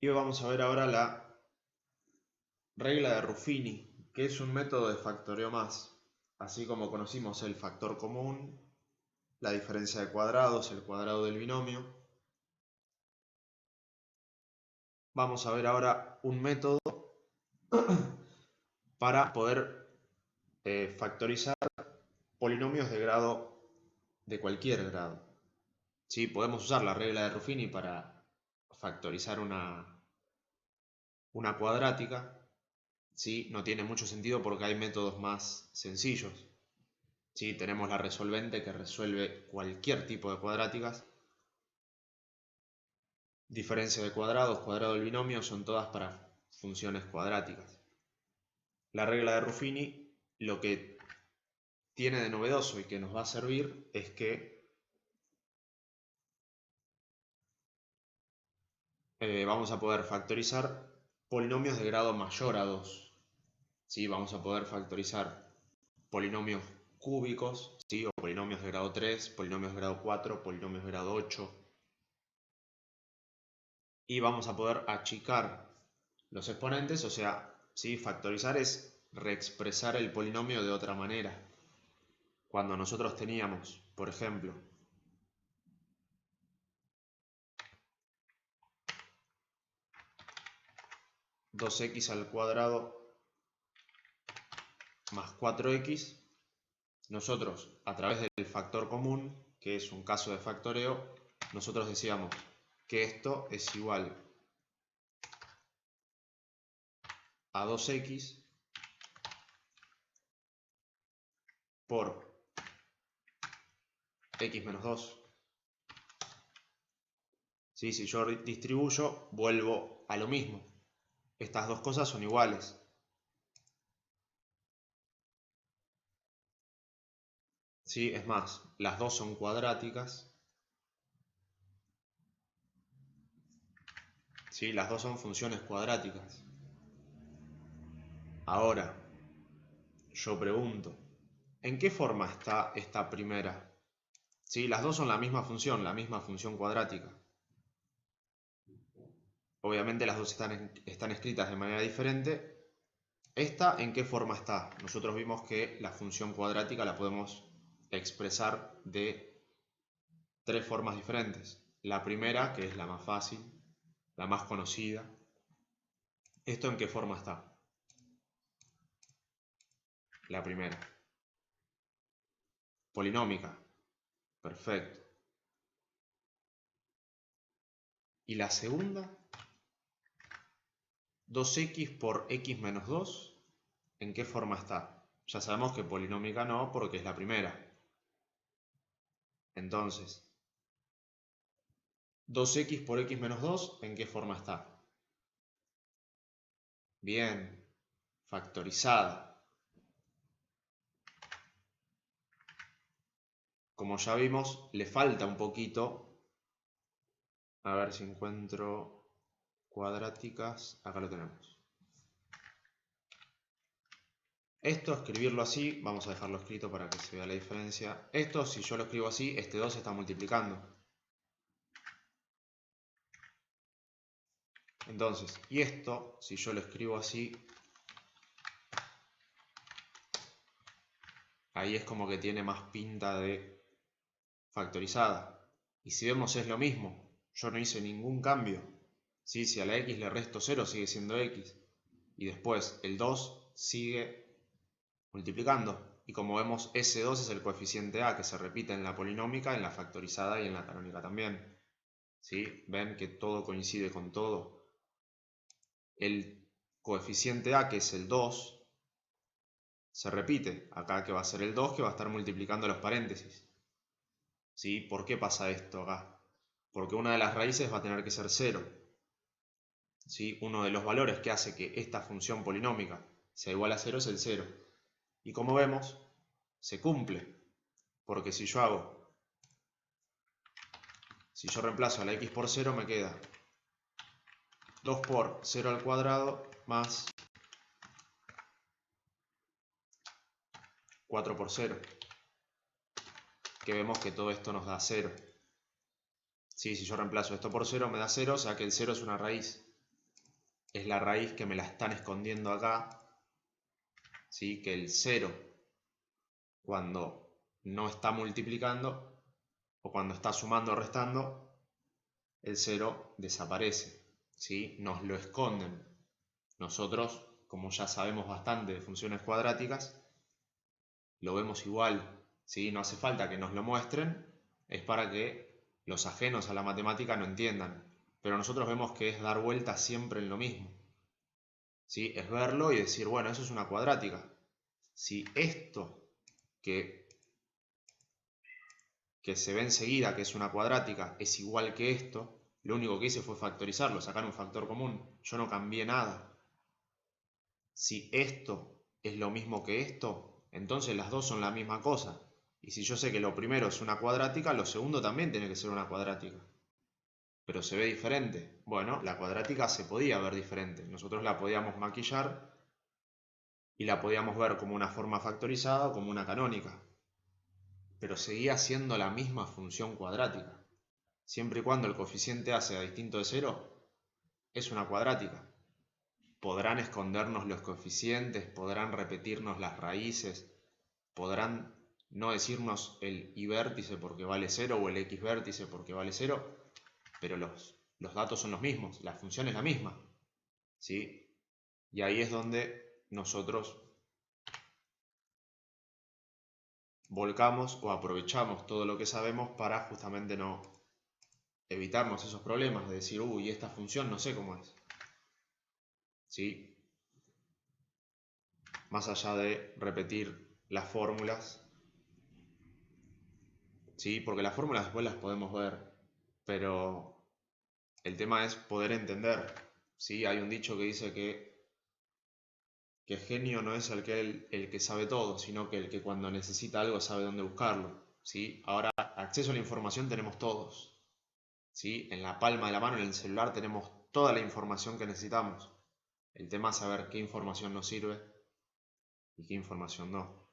Y vamos a ver ahora la regla de Ruffini, que es un método de factoreo más. Así como conocimos el factor común, la diferencia de cuadrados, el cuadrado del binomio. Vamos a ver ahora un método para poder factorizar polinomios de grado, de cualquier grado. ¿Sí? Podemos usar la regla de Ruffini para factorizar una cuadrática. ¿Sí? No tiene mucho sentido porque hay métodos más sencillos. ¿Sí? Tenemos la resolvente que resuelve cualquier tipo de cuadráticas. Diferencia de cuadrados, cuadrado del binomio, son todas para funciones cuadráticas. La regla de Ruffini lo que tiene de novedoso y que nos va a servir es que vamos a poder factorizar polinomios de grado mayor a 2. ¿Sí? Vamos a poder factorizar polinomios cúbicos, ¿sí? O polinomios de grado 3, polinomios de grado 4, polinomios de grado 8. Y vamos a poder achicar los exponentes, o sea, ¿sí? Factorizar es reexpresar el polinomio de otra manera. Cuando nosotros teníamos, por ejemplo, (2x al cuadrado más 4x, nosotros, a través del factor común, que es un caso de factoreo, nosotros decíamos que esto es igual a 2x por x menos 2. ¿Sí? Si yo distribuyo, vuelvo a lo mismo. Estas dos cosas son iguales. ¿Sí? Es más, las dos son cuadráticas. ¿Sí? Las dos son funciones cuadráticas. Ahora, yo pregunto, ¿en qué forma está esta primera? ¿Sí? Las dos son la misma función cuadrática. Obviamente las dos están escritas de manera diferente. ¿Esta en qué forma está? Nosotros vimos que la función cuadrática la podemos expresar de tres formas diferentes. La primera, que es la más fácil, la más conocida. ¿Esto en qué forma está? La primera. Polinómica. Perfecto. ¿Y la segunda? 2x por x menos 2, ¿en qué forma está? Ya sabemos que polinómica no, porque es la primera. Entonces, 2x por x menos 2, ¿en qué forma está? Bien, factorizada. Como ya vimos, le falta un poquito. A ver si encuentro cuadráticas. Acá lo tenemos. Esto, escribirlo así, vamos a dejarlo escrito para que se vea la diferencia. Esto, si yo lo escribo así, este 2 se está multiplicando. Entonces, y esto, si yo lo escribo así, ahí es como que tiene más pinta de factorizada. Y si vemos es lo mismo, yo no hice ningún cambio. ¿Sí? Si a la x le resto 0 sigue siendo x. Y después el 2 sigue multiplicando. Y como vemos, ese 2 es el coeficiente a que se repite en la polinómica, en la factorizada y en la canónica también. ¿Sí? ¿Ven que todo coincide con todo? El coeficiente a, que es el 2, se repite. Acá que va a ser el 2, que va a estar multiplicando los paréntesis. ¿Sí? ¿Por qué pasa esto acá? Porque una de las raíces va a tener que ser 0. ¿Sí? Uno de los valores que hace que esta función polinómica sea igual a 0 es el 0. Y como vemos, se cumple. Porque si yo reemplazo a la x por 0, me queda 2 por 0 al cuadrado más 4 por 0. Que vemos que todo esto nos da 0. ¿Sí? Si yo reemplazo esto por 0 me da 0, o sea que el 0 es una raíz. es la raíz que me la están escondiendo acá, ¿sí? Que el 0, cuando no está multiplicando, o cuando está sumando o restando, el 0 desaparece, ¿sí? Nos lo esconden. Nosotros, como ya sabemos bastante de funciones cuadráticas, lo vemos igual, ¿sí? No hace falta que nos lo muestren, es para que los ajenos a la matemática no entiendan. Pero nosotros vemos que es dar vueltas siempre en lo mismo, ¿sí? Es verlo y decir, bueno, eso es una cuadrática. Si esto que se ve enseguida que es una cuadrática es igual que esto, lo único que hice fue factorizarlo, sacar un factor común. Yo no cambié nada. Si esto es lo mismo que esto, entonces las dos son la misma cosa. Y si yo sé que lo primero es una cuadrática, lo segundo también tiene que ser una cuadrática. Pero se ve diferente. Bueno, la cuadrática se podía ver diferente. Nosotros la podíamos maquillar y la podíamos ver como una forma factorizada o como una canónica. Pero seguía siendo la misma función cuadrática. Siempre y cuando el coeficiente A sea distinto de 0, es una cuadrática. Podrán escondernos los coeficientes, podrán repetirnos las raíces, podrán no decirnos el y vértice porque vale 0 o el x vértice porque vale 0, pero los datos son los mismos, la función es la misma, ¿sí? Y ahí es donde nosotros volcamos o aprovechamos todo lo que sabemos para justamente no evitarnos esos problemas de decir, uy, esta función no sé cómo es, ¿sí? Más allá de repetir las fórmulas, ¿sí? Porque las fórmulas después las podemos ver, pero el tema es poder entender, ¿sí? Hay un dicho que dice que genio no es el que sabe todo, sino que el que cuando necesita algo sabe dónde buscarlo, ¿sí? Ahora, acceso a la información tenemos todos, ¿sí? En la palma de la mano, en el celular, tenemos toda la información que necesitamos. El tema es saber qué información nos sirve y qué información no.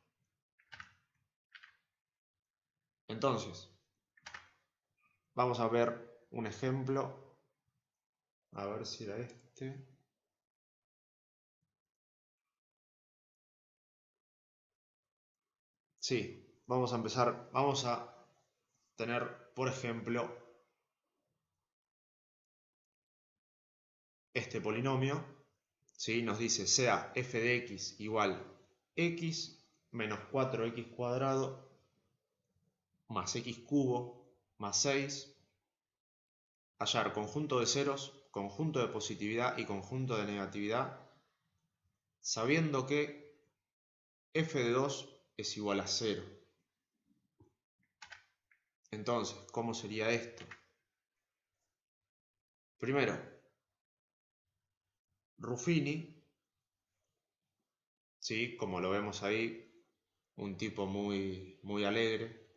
Entonces, vamos a ver un ejemplo. A ver si era este. Sí, vamos a empezar. Vamos a tener, por ejemplo, este polinomio. ¿Sí? Nos dice sea f de x igual x menos 4x cuadrado más x cubo más 6. Hallar conjunto de ceros, conjunto de positividad y conjunto de negatividad, sabiendo que f de 2 es igual a 0. Entonces, ¿cómo sería esto? Primero, Ruffini, ¿sí? Como lo vemos ahí, un tipo muy alegre,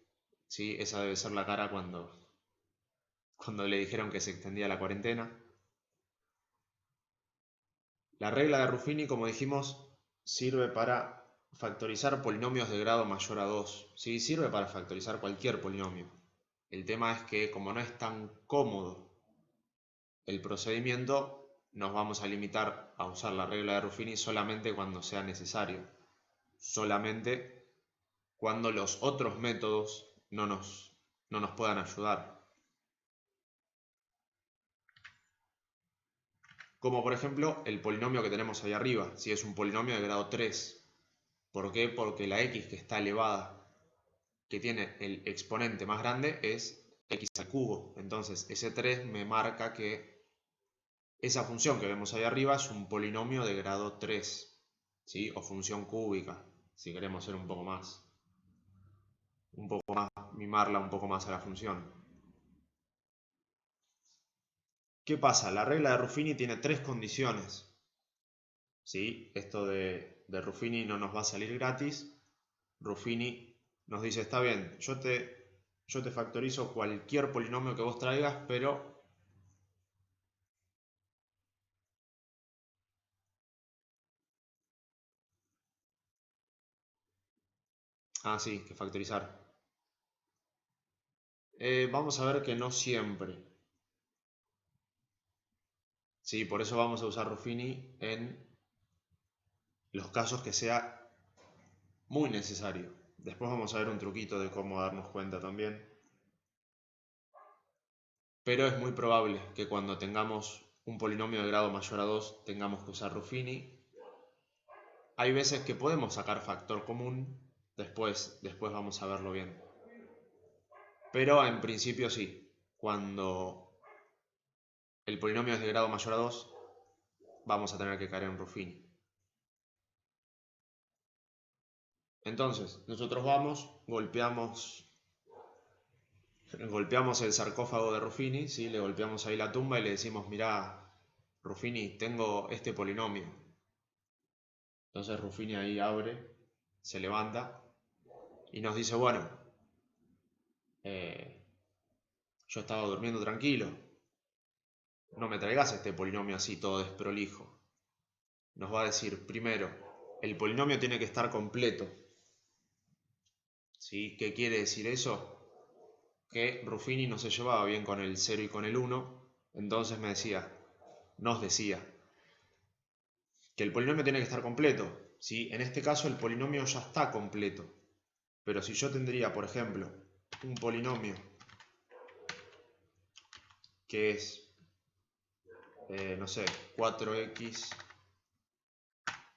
¿sí? Esa debe ser la cara cuando le dijeron que se extendía la cuarentena. La regla de Ruffini, como dijimos, sirve para factorizar polinomios de grado mayor a 2. ¿Sí? Sirve para factorizar cualquier polinomio. El tema es que como no es tan cómodo el procedimiento, nos vamos a limitar a usar la regla de Ruffini solamente cuando sea necesario. Solamente cuando los otros métodos no nos puedan ayudar. Como por ejemplo el polinomio que tenemos ahí arriba, si es un polinomio de grado 3. ¿Por qué? Porque la x que está elevada, que tiene el exponente más grande, es x al cubo. Entonces ese 3 me marca que esa función que vemos ahí arriba es un polinomio de grado 3, ¿sí? O función cúbica, si queremos ser un poco más, mimarla un poco más a la función. ¿Qué pasa? La regla de Ruffini tiene 3 condiciones. ¿Sí? Esto de Ruffini no nos va a salir gratis. Ruffini nos dice, está bien, yo te factorizo cualquier polinomio que vos traigas, pero sí, que factorizar. Vamos a ver que no siempre. Sí, por eso vamos a usar Ruffini en los casos que sea muy necesario. Después vamos a ver un truquito de cómo darnos cuenta también. Pero es muy probable que cuando tengamos un polinomio de grado mayor a 2 tengamos que usar Ruffini. Hay veces que podemos sacar factor común, después vamos a verlo bien. Pero en principio sí, cuando el polinomio es de grado mayor a 2 vamos a tener que caer en Ruffini. Entonces, nosotros vamos, golpeamos el sarcófago de Ruffini, ¿sí? Le golpeamos ahí la tumba y le decimos, mirá, Ruffini, tengo este polinomio. Entonces Ruffini ahí abre, se levanta y nos dice, bueno, yo estaba durmiendo tranquilo, no me traigas este polinomio así todo desprolijo. Nos va a decir, primero, el polinomio tiene que estar completo. ¿Sí? ¿Qué quiere decir eso? Que Ruffini no se llevaba bien con el 0 y con el 1, entonces nos decía que el polinomio tiene que estar completo. ¿Sí? En este caso el polinomio ya está completo, pero si yo tendría, por ejemplo, un polinomio que es, no sé, 4x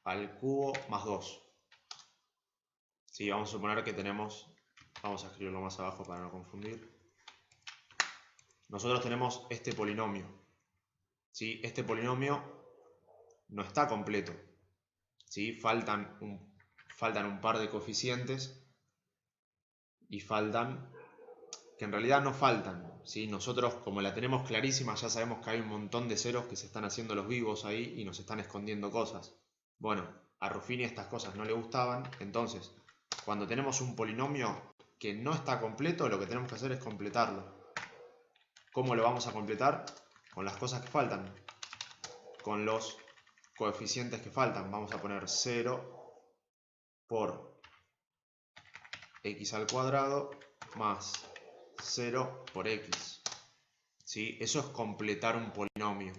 al cubo más 2. ¿Sí? Vamos a suponer que tenemos, vamos a escribirlo más abajo para no confundir. Nosotros tenemos este polinomio. ¿Sí? Este polinomio no está completo. ¿Sí? Faltan un par de coeficientes y faltan, que en realidad no faltan. ¿Sí? Nosotros, como la tenemos clarísima, ya sabemos que hay un montón de ceros que se están haciendo los vivos ahí y nos están escondiendo cosas. Bueno, a Ruffini estas cosas no le gustaban, entonces, cuando tenemos un polinomio que no está completo, lo que tenemos que hacer es completarlo. ¿Cómo lo vamos a completar? Con las cosas que faltan, con los coeficientes que faltan. Vamos a poner 0 por x al cuadrado más 0 por x. ¿Sí? Eso es completar un polinomio.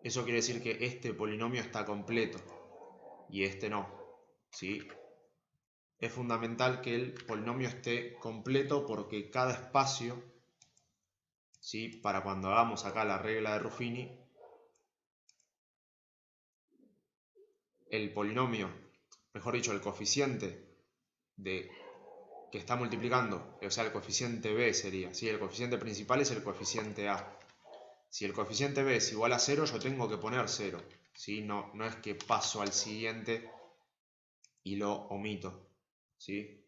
Eso quiere decir que este polinomio está completo y este no. ¿Sí? Es fundamental que el polinomio esté completo porque cada espacio, ¿sí? Para cuando hagamos acá la regla de Ruffini, el polinomio, mejor dicho, el coeficiente que está multiplicando, o sea, el coeficiente b sería, ¿sí? El coeficiente principal es el coeficiente a. Si el coeficiente b es igual a 0, yo tengo que poner 0, ¿sí? No es que paso al siguiente y lo omito, ¿sí?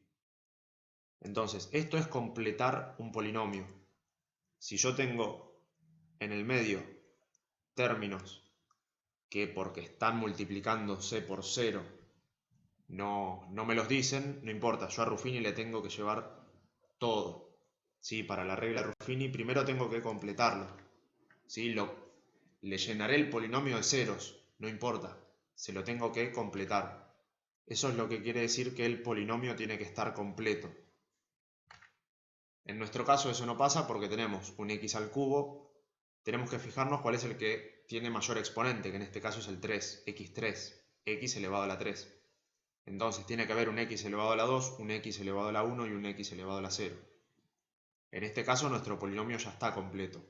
Entonces, esto es completar un polinomio. Si yo tengo en el medio términos que porque están multiplicándose por 0 no me los dicen, no importa, yo a Ruffini le tengo que llevar todo. ¿Sí? Para la regla de Ruffini primero tengo que completarlo. ¿Sí? Le llenaré el polinomio de ceros, no importa, se lo tengo que completar. Eso es lo que quiere decir que el polinomio tiene que estar completo. En nuestro caso eso no pasa porque tenemos un x al cubo, tenemos que fijarnos cuál es el que tiene mayor exponente, que en este caso es el 3, x3, x elevado a la 3. Entonces tiene que haber un x elevado a la 2, un x elevado a la 1 y un x elevado a la 0. En este caso nuestro polinomio ya está completo.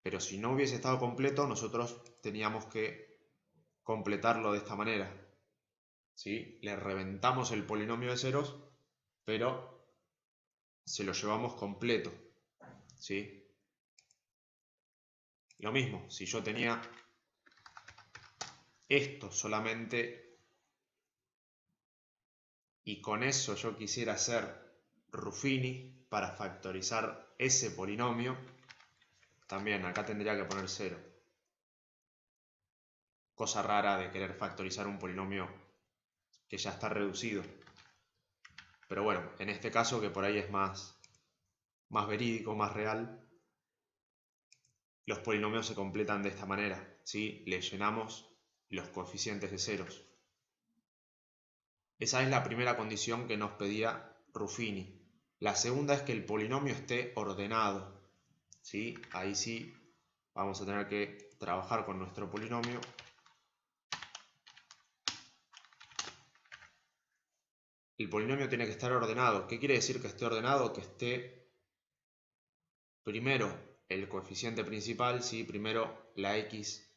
Pero si no hubiese estado completo, nosotros teníamos que completarlo de esta manera. ¿Sí? Le reventamos el polinomio de ceros, pero se lo llevamos completo. ¿Sí? Lo mismo, si yo tenía esto solamente y con eso yo quisiera hacer Ruffini para factorizar ese polinomio, también acá tendría que poner 0. Cosa rara de querer factorizar un polinomio que ya está reducido. Pero bueno, en este caso que por ahí es más verídico, más real, los polinomios se completan de esta manera, ¿sí? Le llenamos los coeficientes de ceros. Esa es la primera condición que nos pedía Ruffini. La segunda es que el polinomio esté ordenado, ¿sí? Ahí sí vamos a tener que trabajar con nuestro polinomio. El polinomio tiene que estar ordenado. ¿Qué quiere decir que esté ordenado? Que esté primero el coeficiente principal, ¿sí? Primero la x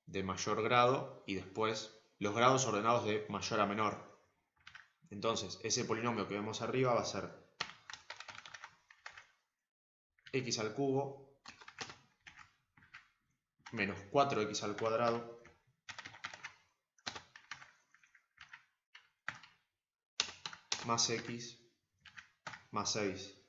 de mayor grado y después los grados ordenados de mayor a menor. Entonces, ese polinomio que vemos arriba va a ser x al cubo menos 4x al cuadrado más x más 6.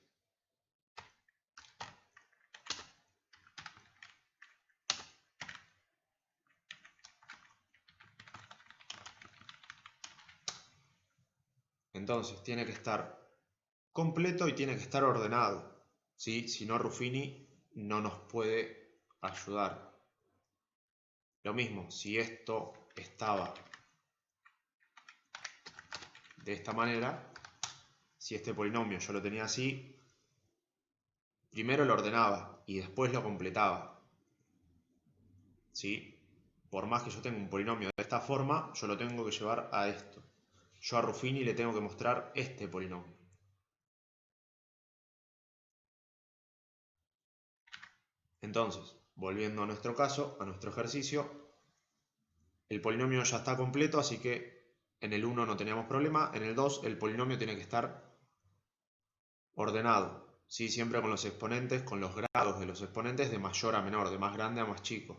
Entonces tiene que estar completo y tiene que estar ordenado, ¿sí? Si no, Ruffini no nos puede ayudar. Lo mismo, si esto estaba de esta manera, si este polinomio yo lo tenía así, primero lo ordenaba y después lo completaba, ¿sí? Por más que yo tenga un polinomio de esta forma, yo lo tengo que llevar a esto. Yo a Ruffini le tengo que mostrar este polinomio. Entonces, volviendo a nuestro caso, a nuestro ejercicio, el polinomio ya está completo, así que en el 1 no teníamos problema. En el 2 el polinomio tiene que estar ordenado, ¿sí? Siempre con los exponentes, con los grados de los exponentes de mayor a menor, de más grande a más chico.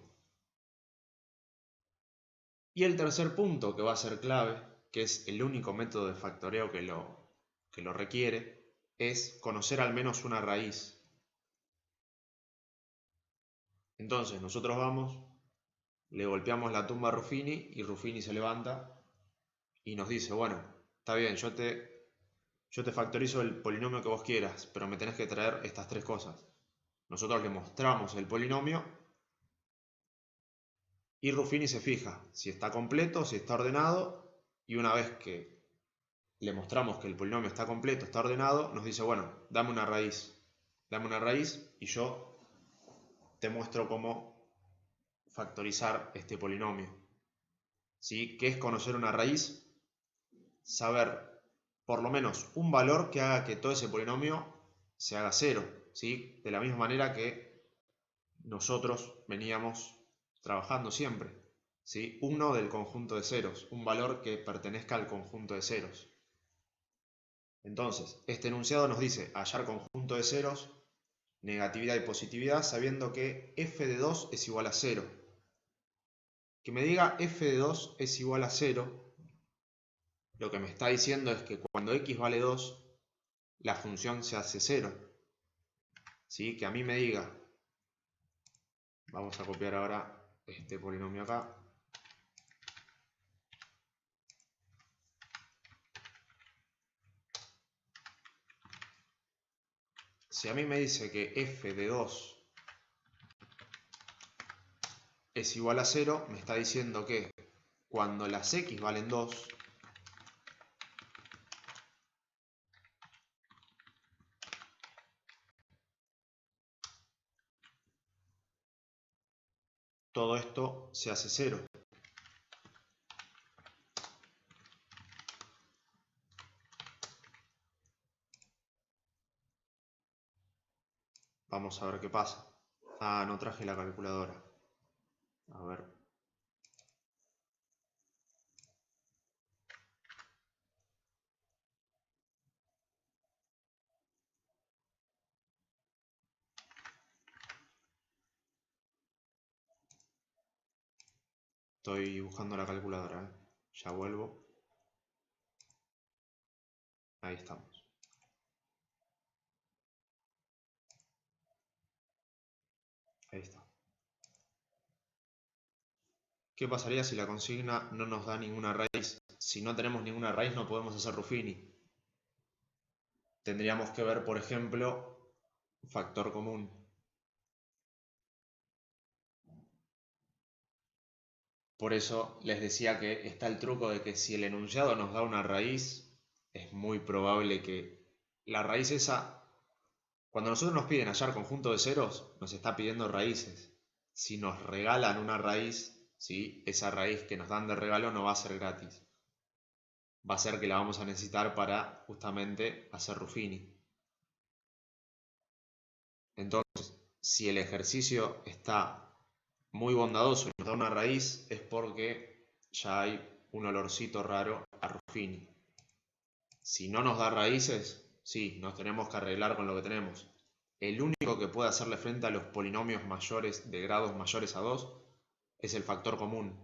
Y el tercer punto que va a ser clave, que es el único método de factoreo que lo requiere, es conocer al menos una raíz. Entonces nosotros vamos, le golpeamos la tumba a Ruffini y Ruffini se levanta y nos dice, bueno, está bien, yo te factorizo el polinomio que vos quieras, pero me tenés que traer estas tres cosas. Nosotros le mostramos el polinomio y Ruffini se fija si está completo, si está ordenado, y una vez que le mostramos que el polinomio está completo, está ordenado, nos dice, bueno, dame una raíz y yo te muestro cómo factorizar este polinomio. ¿Sí? ¿Qué es conocer una raíz? Saber por lo menos un valor que haga que todo ese polinomio se haga cero, ¿sí? De la misma manera que nosotros veníamos trabajando siempre, ¿sí? Uno del conjunto de ceros, un valor que pertenezca al conjunto de ceros. Entonces, este enunciado nos dice hallar conjunto de ceros, negatividad y positividad, sabiendo que f de 2 es igual a 0. Que me diga f de 2 es igual a 0, lo que me está diciendo es que cuando x vale 2, la función se hace 0. ¿Sí? Que a mí me diga, vamos a copiar ahora este polinomio acá, si a mí me dice que f de 2 es igual a 0, me está diciendo que cuando las x valen 2, todo esto se hace 0. Vamos a ver qué pasa. Ah, no traje la calculadora. A ver. Estoy buscando la calculadora, ¿eh? Ya vuelvo. Ahí estamos. Ahí está. ¿Qué pasaría si la consigna no nos da ninguna raíz? Si no tenemos ninguna raíz no podemos hacer Ruffini. Tendríamos que ver, por ejemplo, factor común. Por eso les decía que está el truco de que si el enunciado nos da una raíz, es muy probable que la raíz esa, cuando nosotros nos piden hallar conjunto de ceros, nos está pidiendo raíces. si nos regalan una raíz, ¿sí? Esa raíz que nos dan de regalo no va a ser gratis. Va a ser que la vamos a necesitar para justamente hacer Ruffini. Entonces, si el ejercicio está muy bondadoso y nos da una raíz, es porque ya hay un olorcito raro a Ruffini. Si no nos da raíces, sí, nos tenemos que arreglar con lo que tenemos. El único que puede hacerle frente a los polinomios mayores de grados mayores a 2 es el factor común.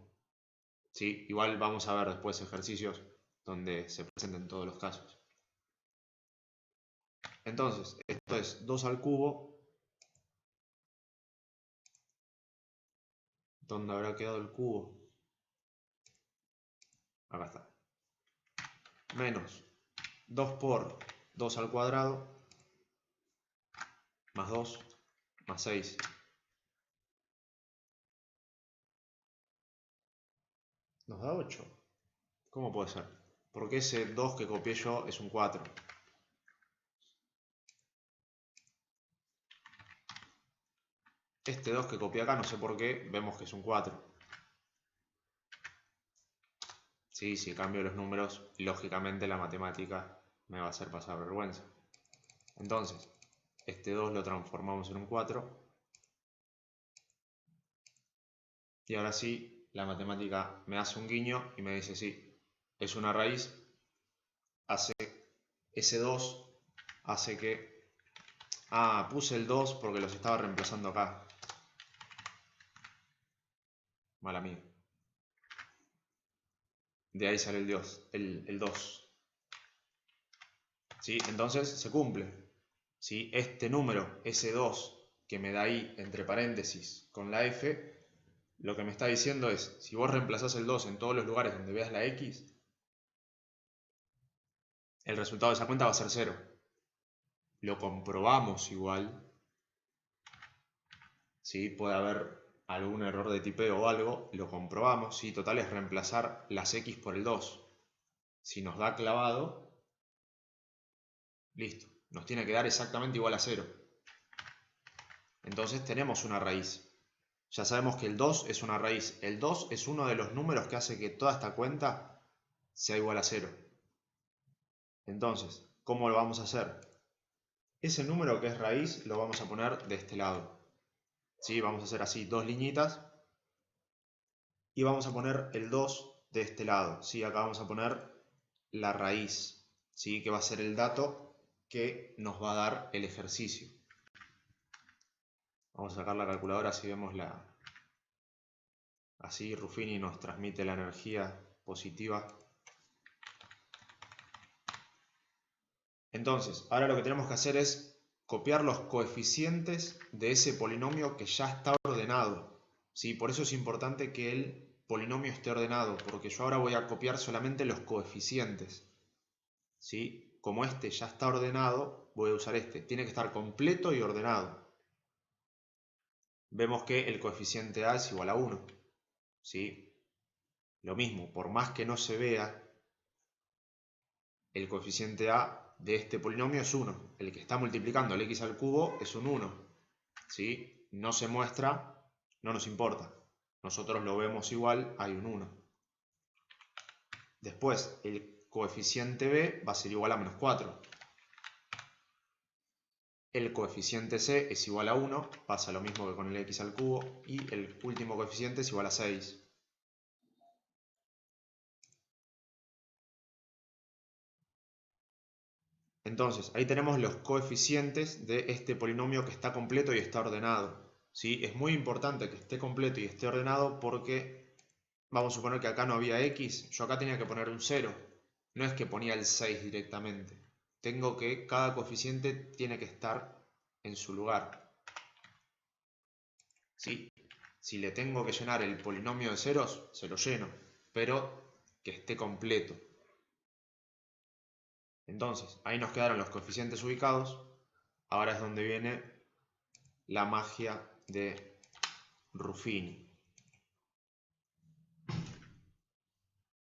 ¿Sí? Igual vamos a ver después ejercicios donde se presenten todos los casos. Entonces, esto es 2 al cubo. ¿Dónde habrá quedado el cubo? Acá está. Menos 2 por 2 al cuadrado, más 2, más 6. Nos da 8. ¿Cómo puede ser? Porque ese 2 que copié yo es un 4. Este 2 que copié acá, no sé por qué, vemos que es un 4. Sí, si cambio los números, lógicamente la matemática me va a hacer pasar vergüenza. Entonces, este 2 lo transformamos en un 4. Y ahora sí, la matemática me hace un guiño y me dice sí, es una raíz. Ese 2 hace que... Ah, puse el 2 porque los estaba reemplazando acá. Mala mía. De ahí sale el 2. ¿Sí? Entonces se cumple. ¿Sí? Este número, ese 2 que me da ahí entre paréntesis con la f, lo que me está diciendo es, si vos reemplazás el 2 en todos los lugares donde veas la x, el resultado de esa cuenta va a ser 0. Lo comprobamos igual. ¿Sí? Puede haber algún error de tipeo o algo, lo comprobamos. ¿Sí? Total es reemplazar las x por el 2. Si nos da clavado, listo. Nos tiene que dar exactamente igual a 0. Entonces tenemos una raíz. Ya sabemos que el 2 es una raíz. El 2 es uno de los números que hace que toda esta cuenta sea igual a 0. Entonces, ¿cómo lo vamos a hacer? Ese número que es raíz lo vamos a poner de este lado. ¿Sí? Vamos a hacer así 2 liñitas. Y vamos a poner el 2 de este lado. ¿Sí? Acá vamos a poner la raíz. ¿Sí? Que va a ser el dato que nos va a dar el ejercicio. Vamos a sacar la calculadora así vemos la... Así Ruffini nos transmite la energía positiva. Entonces, ahora lo que tenemos que hacer es copiar los coeficientes de ese polinomio que ya está ordenado. ¿Sí? Por eso es importante que el polinomio esté ordenado, porque yo ahora voy a copiar solamente los coeficientes. ¿Sí? Como este ya está ordenado, voy a usar este. Tiene que estar completo y ordenado. Vemos que el coeficiente A es igual a 1. ¿Sí? Lo mismo, por más que no se vea, el coeficiente A de este polinomio es 1. El que está multiplicando el x al cubo es un 1. ¿Sí? No se muestra, no nos importa. Nosotros lo vemos igual, hay un 1. Después, el coeficiente B va a ser igual a menos 4. El coeficiente C es igual a 1, pasa lo mismo que con el x al cubo, y el último coeficiente es igual a 6. Entonces, ahí tenemos los coeficientes de este polinomio que está completo y está ordenado. ¿Sí? Es muy importante que esté completo y esté ordenado porque vamos a suponer que acá no había x, yo acá tenía que poner un 0. No es que ponía el 6 directamente. Tengo que, cada coeficiente tiene que estar en su lugar. ¿Sí? Si le tengo que llenar el polinomio de ceros, se lo lleno, pero que esté completo. Entonces, ahí nos quedaron los coeficientes ubicados. Ahora es donde viene la magia de Ruffini.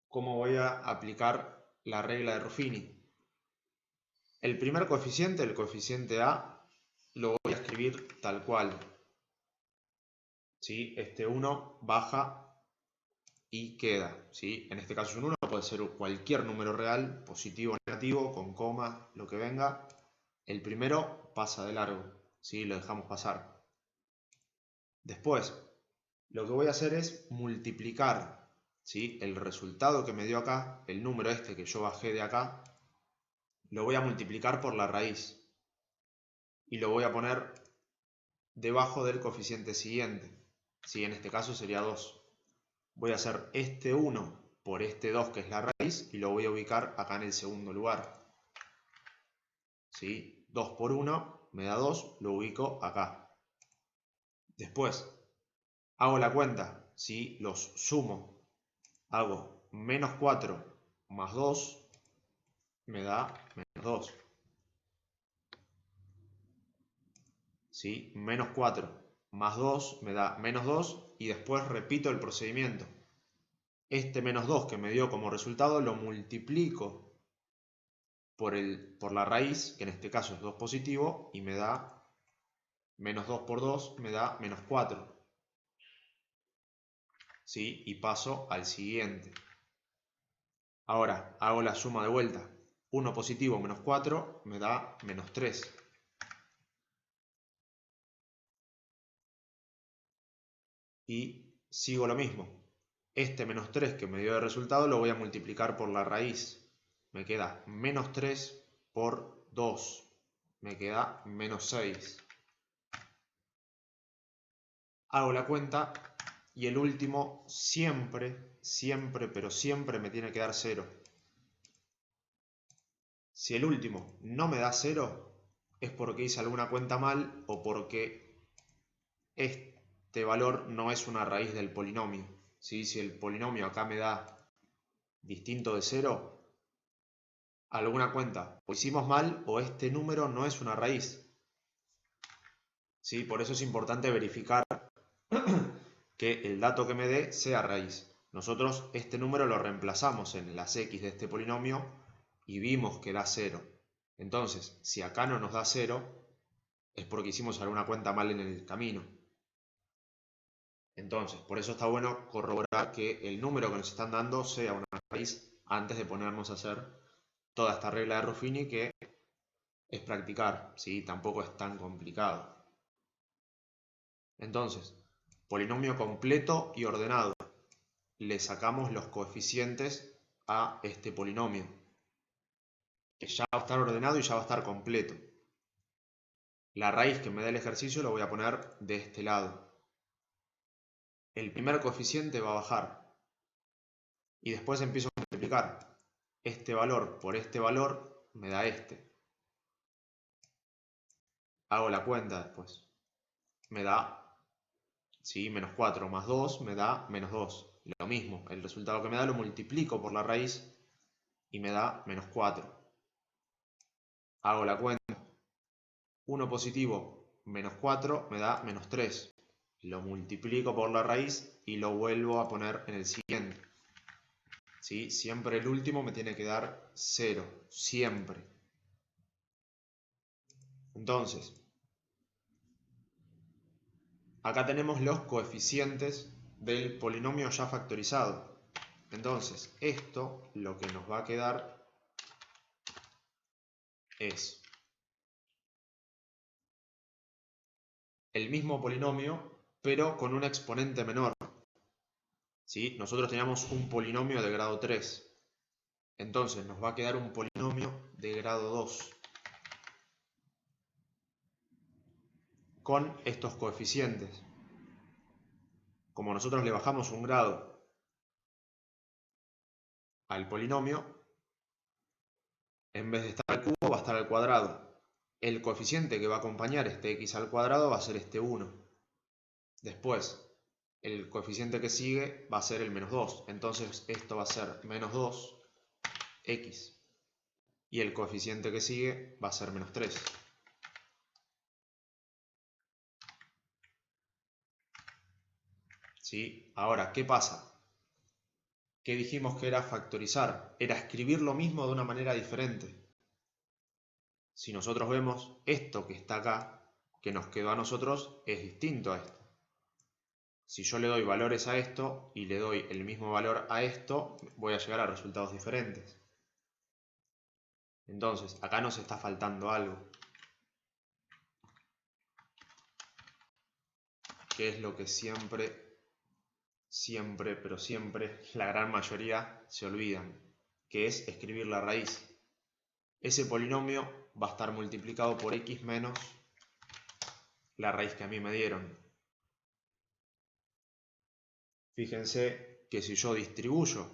¿Cómo voy a aplicar la regla de Ruffini? El primer coeficiente, el coeficiente A, lo voy a escribir tal cual. ¿sí? Este 1 baja y queda, ¿sí? En este caso es un 1, puede ser cualquier número real, positivo o negativo, con coma, lo que venga. El primero pasa de largo, ¿sí? Lo dejamos pasar. Después, lo que voy a hacer es multiplicar, ¿sí? El resultado que me dio acá, el número este que yo bajé de acá, lo voy a multiplicar por la raíz. Y lo voy a poner debajo del coeficiente siguiente. ¿Sí? En este caso sería 2. Voy a hacer este 1 por este 2 que es la raíz y lo voy a ubicar acá en el segundo lugar. ¿Sí? 2 por 1 me da 2, lo ubico acá. Después hago la cuenta, ¿sí? Los sumo. Hago menos 4 más 2 me da menos 2. ¿Sí? Menos 4 más 2 me da menos 2 y después repito el procedimiento. Este menos 2 que me dio como resultado lo multiplico por la raíz, que en este caso es 2 positivo, y me da menos 2 por 2, me da menos 4. ¿Sí? Y paso al siguiente. Ahora hago la suma de vuelta. 1 positivo menos 4 me da menos 3. Y sigo lo mismo. Este menos 3 que me dio de resultado lo voy a multiplicar por la raíz. Me queda menos 3 por 2. Me queda menos 6. Hago la cuenta y el último siempre, pero siempre me tiene que dar 0. Si el último no me da 0, es porque hice alguna cuenta mal o porque este valor no es una raíz del polinomio. ¿Sí? Si el polinomio acá me da distinto de 0, alguna cuenta o hicimos mal o este número no es una raíz. ¿Sí? Por eso es importante verificar que el dato que me dé sea raíz. Nosotros este número lo reemplazamos en las x de este polinomio y vimos que da 0. Entonces, si acá no nos da 0, es porque hicimos alguna cuenta mal en el camino. Entonces, por eso está bueno corroborar que el número que nos están dando sea una raíz antes de ponernos a hacer toda esta regla de Ruffini, que es practicar, ¿sí? Tampoco es tan complicado. Entonces, polinomio completo y ordenado. Le sacamos los coeficientes a este polinomio, que ya va a estar ordenado y ya va a estar completo. La raíz que me da el ejercicio lo voy a poner de este lado. El primer coeficiente va a bajar y después empiezo a multiplicar. Este valor por este valor me da este. Hago la cuenta después. Me da, ¿sí? Menos 4 más 2 me da menos 2. Lo mismo, el resultado que me da lo multiplico por la raíz y me da menos 4. Hago la cuenta. 1 positivo menos 4 me da menos 3. Lo multiplico por la raíz y lo vuelvo a poner en el siguiente. ¿Sí? Siempre el último me tiene que dar 0. Siempre. Entonces, acá tenemos los coeficientes del polinomio ya factorizado. Entonces, esto lo que nos va a quedar es el mismo polinomio, pero con un exponente menor. ¿Sí? Nosotros teníamos un polinomio de grado 3. Entonces nos va a quedar un polinomio de grado 2. Con estos coeficientes. Como nosotros le bajamos un grado al polinomio, en vez de estar al cubo va a estar al cuadrado. El coeficiente que va a acompañar este x al cuadrado va a ser este 1. Después, el coeficiente que sigue va a ser el menos 2. Entonces esto va a ser menos 2x. Y el coeficiente que sigue va a ser menos 3. ¿Sí? Ahora, ¿qué pasa? ¿Qué dijimos que era factorizar? Era escribir lo mismo de una manera diferente. Si nosotros vemos esto que está acá, que nos quedó a nosotros, es distinto a esto. Si yo le doy valores a esto y le doy el mismo valor a esto, voy a llegar a resultados diferentes. Entonces, acá nos está faltando algo. Que es lo que siempre, pero siempre, la gran mayoría se olvidan. Que es escribir la raíz. Ese polinomio va a estar multiplicado por x menos la raíz que a mí me dieron. Fíjense que si yo distribuyo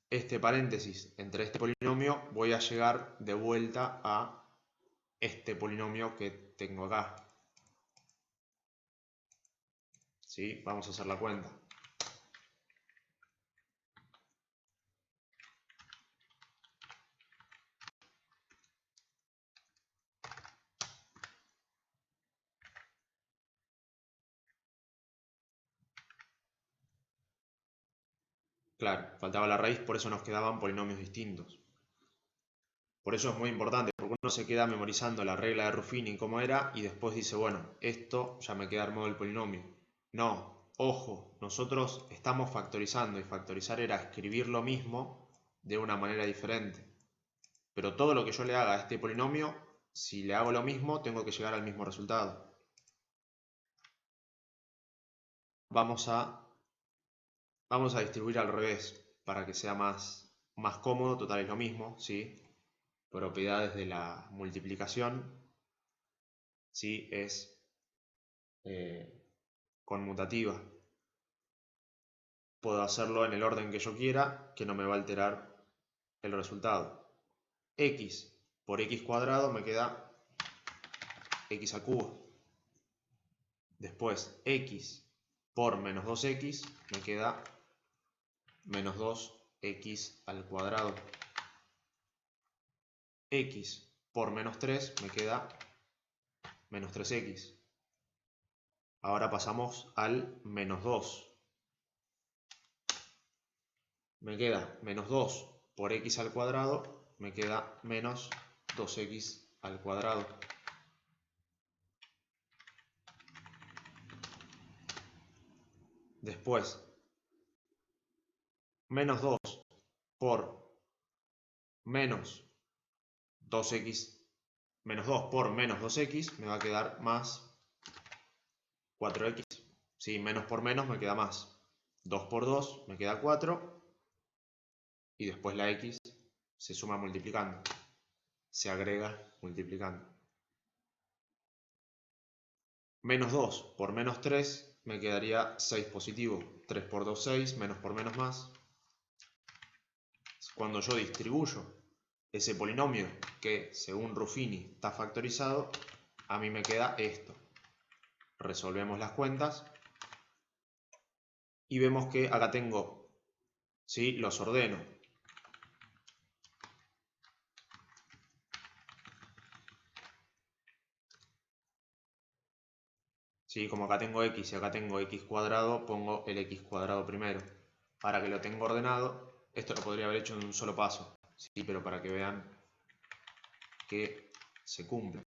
este paréntesis entre este polinomio, voy a llegar de vuelta a este polinomio que tengo acá. ¿Sí? Vamos a hacer la cuenta. Claro, faltaba la raíz, por eso nos quedaban polinomios distintos. Por eso es muy importante, porque uno se queda memorizando la regla de Ruffini cómo era y después dice, bueno, esto ya me queda armado el polinomio. No, ojo, nosotros estamos factorizando y factorizar era escribir lo mismo de una manera diferente. Pero todo lo que yo le haga a este polinomio, si le hago lo mismo, tengo que llegar al mismo resultado. Vamos a distribuir al revés para que sea más cómodo. Total es lo mismo, ¿sí? Propiedades de la multiplicación, ¿sí? Es conmutativa. Puedo hacerlo en el orden que yo quiera, que no me va a alterar el resultado. X por x cuadrado me queda x al cubo. Después x por menos 2x me queda menos 2x al cuadrado. X por menos 3 me queda menos 3x. Ahora pasamos al menos 2. Me queda menos 2 por x al cuadrado, me queda menos 2x al cuadrado. Después, menos 2 por menos 2x, menos 2 por menos 2x, me va a quedar más 4x. Sí, menos por menos me queda más. 2 por 2 me queda 4. Y después la x se suma multiplicando. Se agrega multiplicando. Menos 2 por menos 3 me quedaría 6 positivo. 3 por 2, 6. Menos por menos más. Cuando yo distribuyo ese polinomio que según Ruffini está factorizado, a mí me queda esto. Resolvemos las cuentas y vemos que acá tengo, ¿sí? Los ordeno. ¿Sí? Como acá tengo x y acá tengo x cuadrado, pongo el x cuadrado primero. Para que lo tenga ordenado, esto lo podría haber hecho en un solo paso, ¿sí? Pero para que vean que se cumple.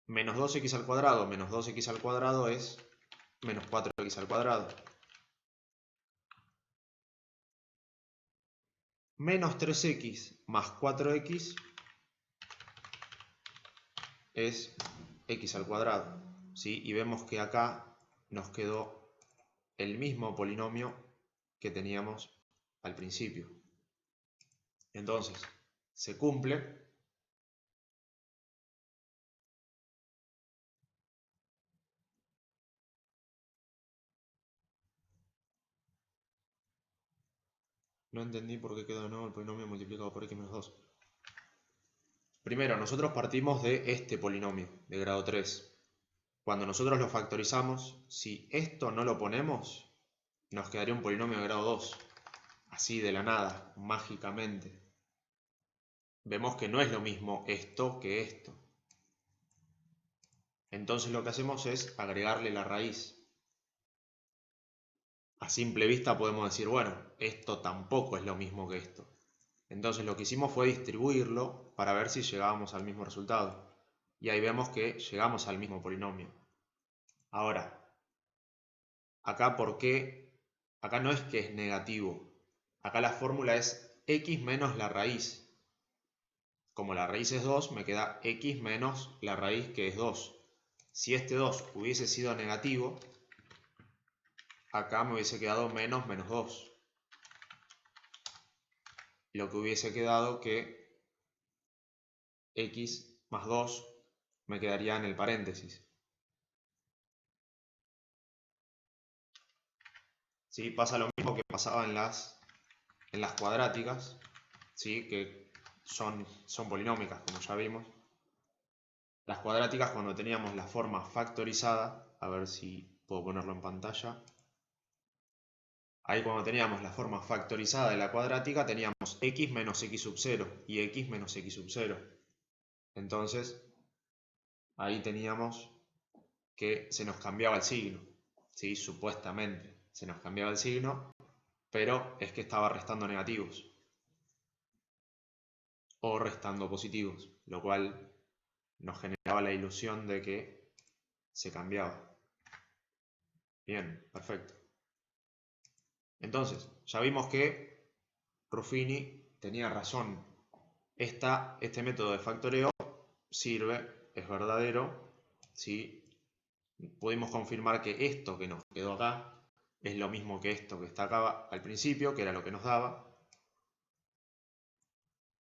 Menos 2x al cuadrado menos 2x al cuadrado es menos 4x al cuadrado. Menos 3x más 4x es x al cuadrado, ¿sí? Y vemos que acá nos quedó el mismo polinomio que teníamos al principio. Entonces, se cumple. No entendí por qué quedó de nuevo el polinomio multiplicado por x menos 2. Primero, nosotros partimos de este polinomio de grado 3. Cuando nosotros lo factorizamos, si esto no lo ponemos, nos quedaría un polinomio de grado 2. Así de la nada, mágicamente. Vemos que no es lo mismo esto que esto. Entonces lo que hacemos es agregarle la raíz. A simple vista podemos decir, bueno, esto tampoco es lo mismo que esto. Entonces lo que hicimos fue distribuirlo para ver si llegábamos al mismo resultado. Y ahí vemos que llegamos al mismo polinomio. Ahora, acá ¿por qué? Acá no es que es negativo. Acá la fórmula es x menos la raíz. Como la raíz es 2, me queda x menos la raíz que es 2. Si este 2 hubiese sido negativo, acá me hubiese quedado menos 2. Lo que hubiese quedado que x más 2 me quedaría en el paréntesis. ¿Sí? Pasa lo mismo que pasaba en las cuadráticas, ¿sí? Que son polinómicas, como ya vimos. Las cuadráticas, cuando teníamos la forma factorizada, a ver si puedo ponerlo en pantalla. Ahí cuando teníamos la forma factorizada de la cuadrática, teníamos x menos x sub 0 y x menos x sub 0. Entonces, ahí teníamos que se nos cambiaba el signo, ¿sí? Supuestamente se nos cambiaba el signo, pero es que estaba restando negativos o restando positivos, lo cual nos generaba la ilusión de que se cambiaba. Bien, perfecto. Entonces, ya vimos que Ruffini tenía razón. Este método de factoreo sirve, es verdadero, ¿sí? Pudimos confirmar que esto que nos quedó acá es lo mismo que esto que está acá al principio, que era lo que nos daba.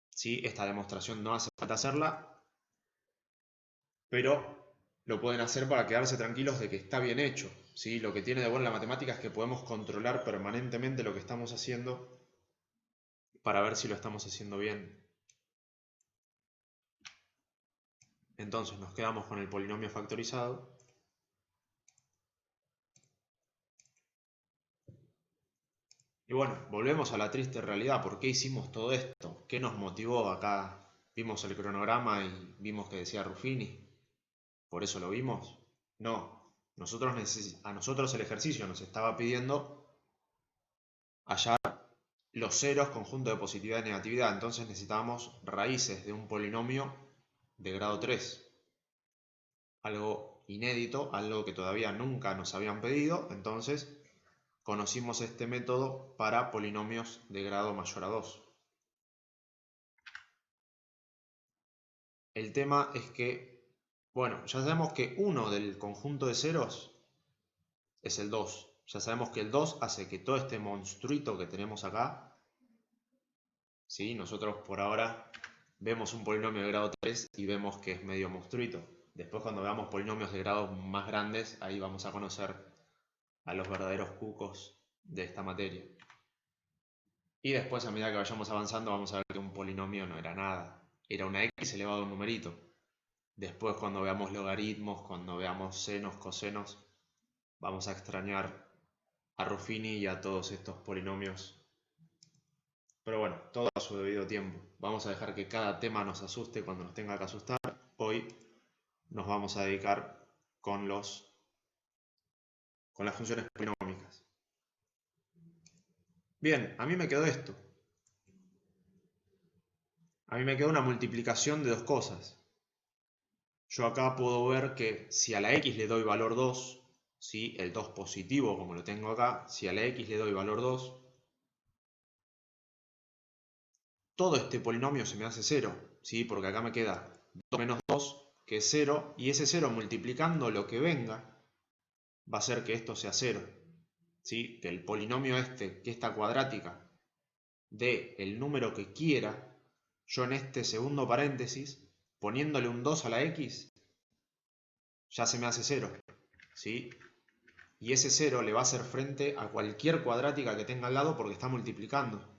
¿Sí? Esta demostración no hace falta hacerla, pero lo pueden hacer para quedarse tranquilos de que está bien hecho, ¿sí? Lo que tiene de bueno la matemática es que podemos controlar permanentemente lo que estamos haciendo para ver si lo estamos haciendo bien. Entonces nos quedamos con el polinomio factorizado. Y bueno, volvemos a la triste realidad. ¿Por qué hicimos todo esto? ¿Qué nos motivó acá? Vimos el cronograma y vimos que decía Ruffini. ¿Por eso lo vimos? No. A nosotros el ejercicio nos estaba pidiendo hallar los ceros, conjunto de positividad y negatividad. Entonces necesitábamos raíces de un polinomio de grado 3. Algo inédito, algo que todavía nunca nos habían pedido. Entonces conocimos este método para polinomios de grado mayor a 2. El tema es que, bueno, ya sabemos que uno del conjunto de ceros es el 2. Ya sabemos que el 2 hace que todo este monstruito que tenemos acá, ¿sí? Nosotros por ahora vemos un polinomio de grado 3 y vemos que es medio monstruito. Después cuando veamos polinomios de grados más grandes, ahí vamos a conocer a los verdaderos cucos de esta materia. Y después, a medida que vayamos avanzando, vamos a ver que un polinomio no era nada. Era una x elevado a un numerito. Después, cuando veamos logaritmos, cuando veamos senos, cosenos, vamos a extrañar a Ruffini y a todos estos polinomios. Pero bueno, todo a su debido tiempo. Vamos a dejar que cada tema nos asuste cuando nos tenga que asustar. Hoy nos vamos a dedicar con las funciones polinómicas. Bien, a mí me quedó esto. A mí me quedó una multiplicación de dos cosas. Yo acá puedo ver que si a la x le doy valor 2, ¿sí? El 2 positivo como lo tengo acá, si a la x le doy valor 2, todo este polinomio se me hace 0, ¿sí? Porque acá me queda 2 menos 2, que es 0, y ese 0 multiplicando lo que venga, va a hacer que esto sea 0, ¿sí? Que el polinomio que esta cuadrática, dé el número que quiera, yo en este segundo paréntesis, poniéndole un 2 a la x, ya se me hace 0, ¿sí? Y ese 0 le va a hacer frente a cualquier cuadrática que tenga al lado porque está multiplicando.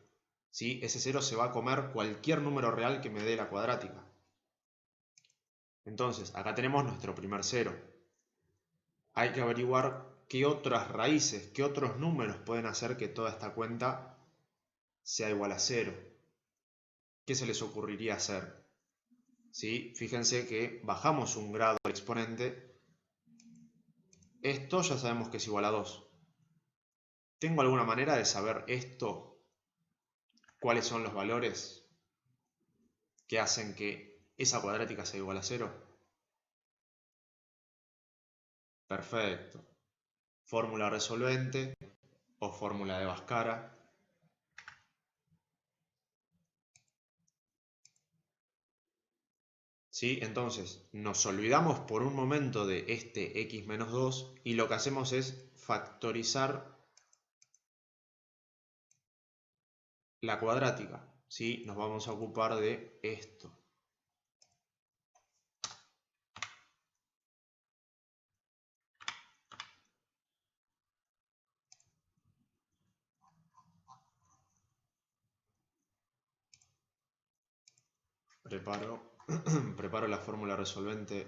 ¿Sí? Ese 0 se va a comer cualquier número real que me dé la cuadrática. Entonces, acá tenemos nuestro primer 0. Hay que averiguar qué otras raíces, qué otros números pueden hacer que toda esta cuenta sea igual a 0. ¿Qué se les ocurriría hacer? ¿Sí? Fíjense que bajamos un grado del exponente. Esto ya sabemos que es igual a 2. ¿Tengo alguna manera de saber esto? ¿Cuáles son los valores que hacen que esa cuadrática sea igual a 0? Perfecto. Fórmula resolvente o fórmula de Bhaskara. ¿Sí? Entonces, nos olvidamos por un momento de este x menos 2 y lo que hacemos es factorizar la cuadrática. ¿Sí? Nos vamos a ocupar de esto. Preparo la fórmula resolvente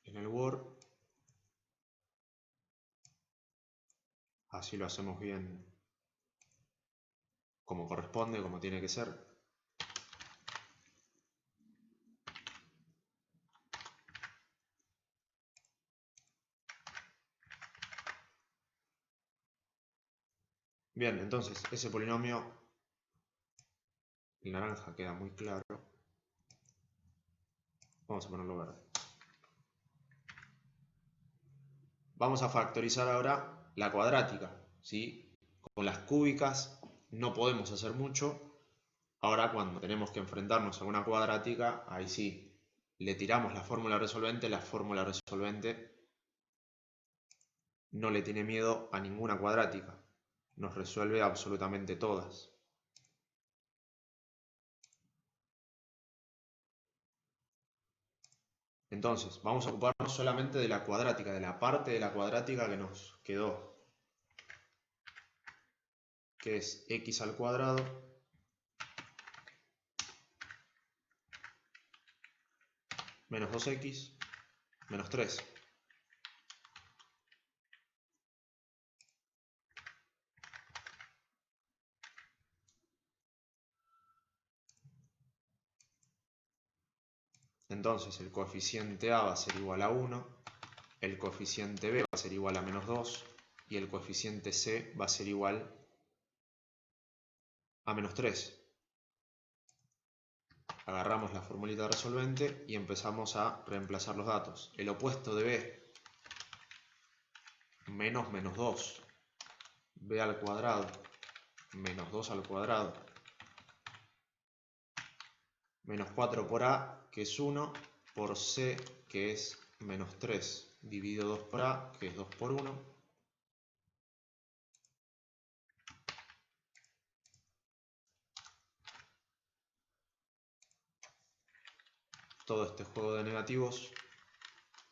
en el Word. Así lo hacemos bien como corresponde, como tiene que ser. Bien, entonces ese polinomio, el naranja queda muy claro. Vamos a ponerlo verde. Vamos a factorizar ahora la cuadrática, ¿sí? Con las cúbicas no podemos hacer mucho. Ahora cuando tenemos que enfrentarnos a una cuadrática, ahí sí, le tiramos la fórmula resolvente. La fórmula resolvente no le tiene miedo a ninguna cuadrática. Nos resuelve absolutamente todas. Entonces, vamos a ocuparnos solamente de la cuadrática, de la parte de la cuadrática que nos quedó, que es x al cuadrado menos 2x menos 3. Entonces el coeficiente a va a ser igual a 1, el coeficiente b va a ser igual a menos 2 y el coeficiente c va a ser igual a menos 3. Agarramos la formulita resolvente y empezamos a reemplazar los datos. El opuesto de b, menos 2, b al cuadrado, menos 2 al cuadrado, menos 4 por a, que es 1, por c, que es menos 3, dividido 2 por a, que es 2 por 1. Todo este juego de negativos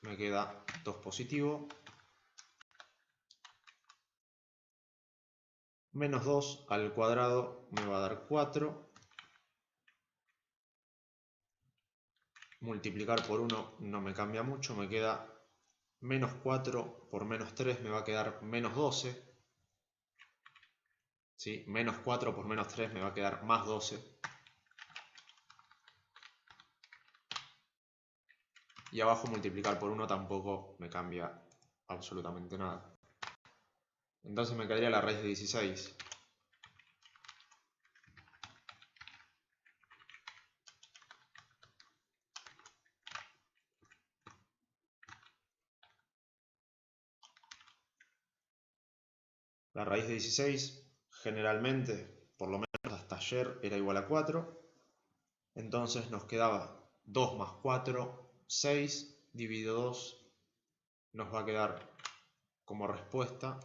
me queda 2 positivo. Menos 2 al cuadrado me va a dar 4. Multiplicar por 1 no me cambia mucho, me queda menos 4 por menos 3 me va a quedar menos 12. ¿Sí? Menos 4 por menos 3 me va a quedar más 12. Y abajo multiplicar por 1 tampoco me cambia absolutamente nada. Entonces me quedaría la raíz de 16. La raíz de 16 generalmente, por lo menos hasta ayer, era igual a 4. Entonces nos quedaba 2 más 4, 6, dividido 2, nos va a quedar como respuesta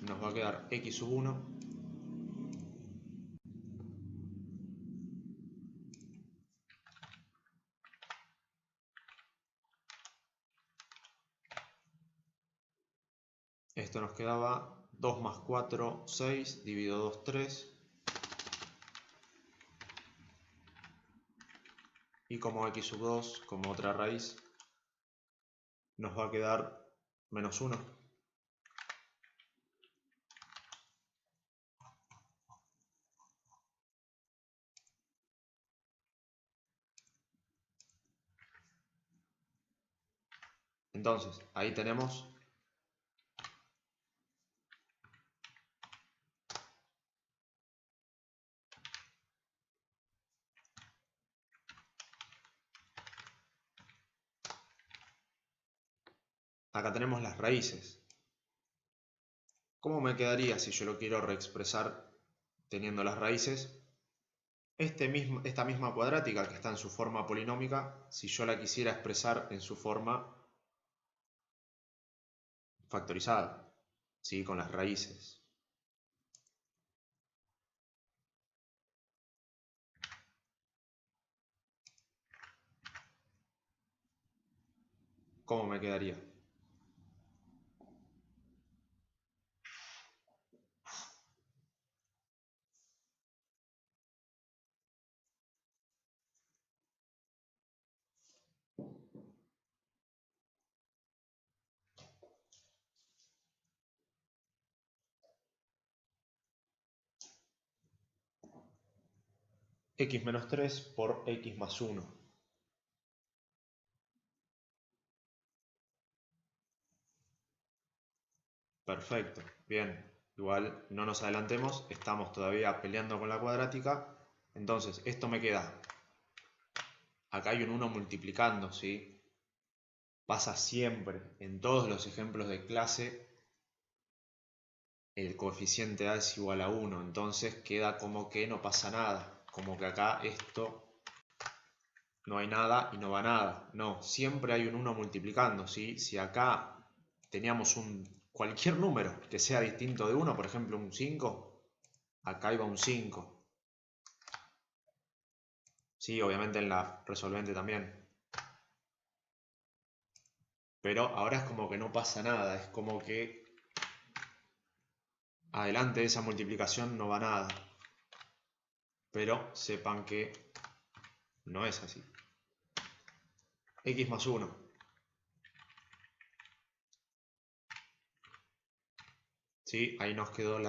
nos va a quedar x sub 1 esto nos quedaba 2 más 4, 6, dividido 2, 3, y como x sub 2, como otra raíz, nos va a quedar menos 1. Entonces, ahí tenemos acá tenemos las raíces. ¿Cómo me quedaría si yo lo quiero reexpresar teniendo las raíces? Esta misma cuadrática que está en su forma polinómica, si yo la quisiera expresar en su forma factorizada, ¿sí? Con las raíces. ¿Cómo me quedaría? X menos 3 por X más 1. Perfecto, bien. Igual no nos adelantemos, estamos todavía peleando con la cuadrática. Entonces, esto me queda. Acá hay un 1 multiplicando, ¿sí? Pasa siempre, en todos los ejemplos de clase, el coeficiente A es igual a 1. Entonces queda como que no pasa nada. Como que acá esto no hay nada y no va nada. No, siempre hay un 1 multiplicando, ¿sí? Si acá teníamos cualquier número que sea distinto de 1, por ejemplo un 5, acá iba un 5. Sí, obviamente en la resolvente también. Pero ahora es como que no pasa nada, es como que adelante de esa multiplicación no va nada. Pero sepan que no es así. X más 1. ¿Sí? Ahí nos quedó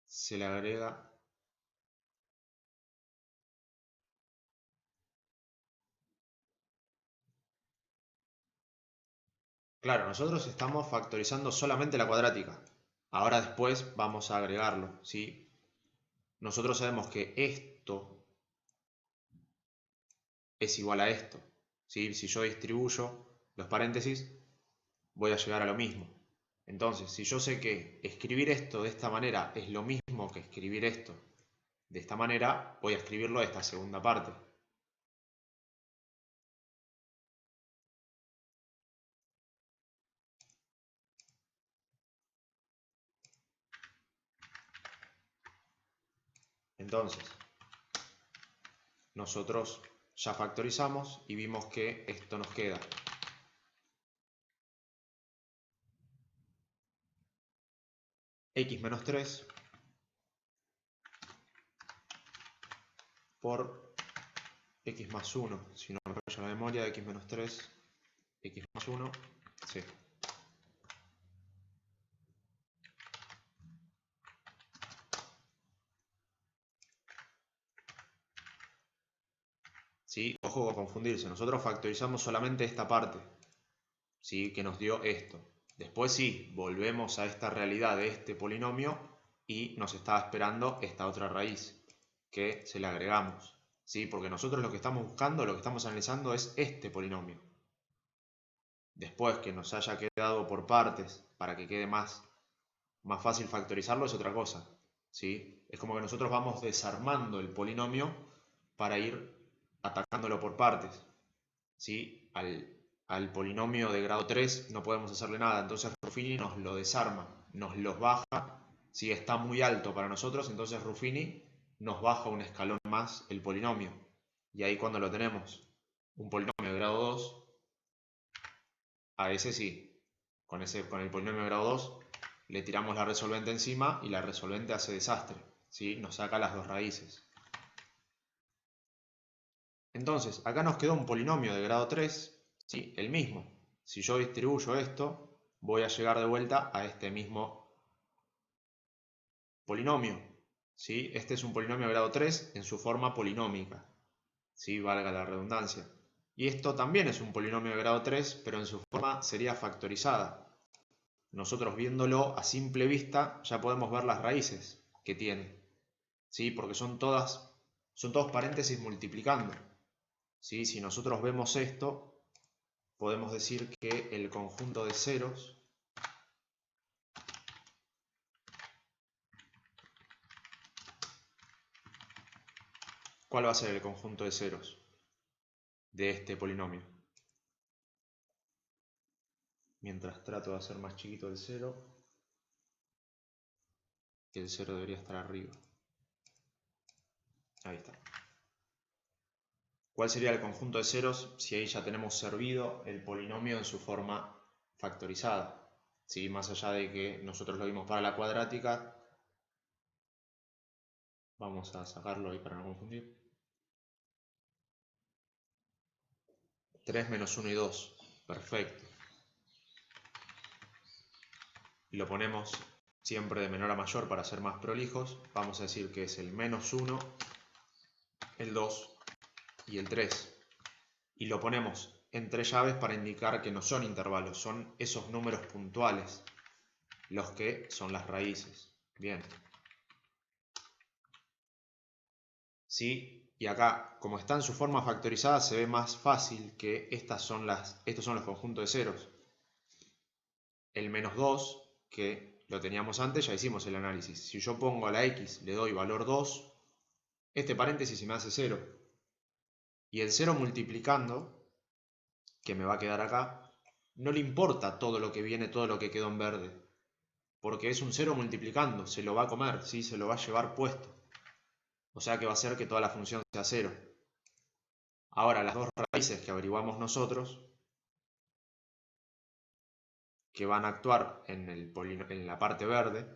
se le agrega. Claro, nosotros estamos factorizando solamente la cuadrática. Ahora después vamos a agregarlo, ¿sí? Nosotros sabemos que esto es igual a esto, ¿sí? Si yo distribuyo los paréntesis, voy a llegar a lo mismo. Entonces, si yo sé que escribir esto de esta manera es lo mismo que escribir esto de esta manera, voy a escribirlo de esta segunda parte. Entonces, nosotros ya factorizamos y vimos que esto nos queda. X menos 3 por X más 1. Si no me falla la memoria, X menos 3, X más 1, sí. ¿Sí? Ojo con confundirse, nosotros factorizamos solamente esta parte, ¿sí? Que nos dio esto. Después sí, volvemos a esta realidad de este polinomio y nos estaba esperando esta otra raíz que se le agregamos, ¿sí? Porque nosotros lo que estamos buscando, lo que estamos analizando es este polinomio. Después que nos haya quedado por partes para que quede más fácil factorizarlo es otra cosa, ¿sí? Es como que nosotros vamos desarmando el polinomio para ir atacándolo por partes, ¿sí? Al polinomio de grado 3 no podemos hacerle nada, entonces Ruffini nos lo desarma, nos los baja. Si está muy alto para nosotros, entonces Ruffini nos baja un escalón más el polinomio. Y ahí cuando lo tenemos, un polinomio de grado 2, a ese sí, con el polinomio de grado 2, le tiramos la resolvente encima y la resolvente hace desastre, ¿sí? Nos saca las dos raíces. Entonces, acá nos quedó un polinomio de grado 3, ¿sí? El mismo. Si yo distribuyo esto, voy a llegar de vuelta a este mismo polinomio, ¿sí? Este es un polinomio de grado 3 en su forma polinómica, ¿sí? Valga la redundancia. Y esto también es un polinomio de grado 3, pero en su forma sería factorizada. Nosotros viéndolo a simple vista ya podemos ver las raíces que tiene, ¿sí? Porque son todos paréntesis multiplicando. ¿Sí? Si nosotros vemos esto, podemos decir que el conjunto de ceros ¿cuál va a ser el conjunto de ceros de este polinomio? Mientras trato de hacer más chiquito el 0, que el 0 debería estar arriba. Ahí está. ¿Cuál sería el conjunto de ceros si ahí ya tenemos servido el polinomio en su forma factorizada? ¿Sí? Más allá de que nosotros lo vimos para la cuadrática, vamos a sacarlo ahí para no confundir. 3 menos 1 y 2. Perfecto. Y lo ponemos siempre de menor a mayor para ser más prolijos. Vamos a decir que es el menos 1, el 2 y el 3. Y lo ponemos entre llaves para indicar que no son intervalos, son esos números puntuales los que son las raíces. Bien. ¿Sí? Y acá, como está en su forma factorizada, se ve más fácil que estos son los conjuntos de ceros. El menos 2, que lo teníamos antes, ya hicimos el análisis. Si yo pongo a la x, le doy valor 2, este paréntesis se me hace 0. Y el 0 multiplicando, que me va a quedar acá, no le importa todo lo que viene, todo lo que quedó en verde. Porque es un 0 multiplicando, se lo va a comer, ¿sí? Se lo va a llevar puesto. O sea que va a hacer que toda la función sea 0. Ahora, las dos raíces que averiguamos nosotros, que van a actuar en la parte verde,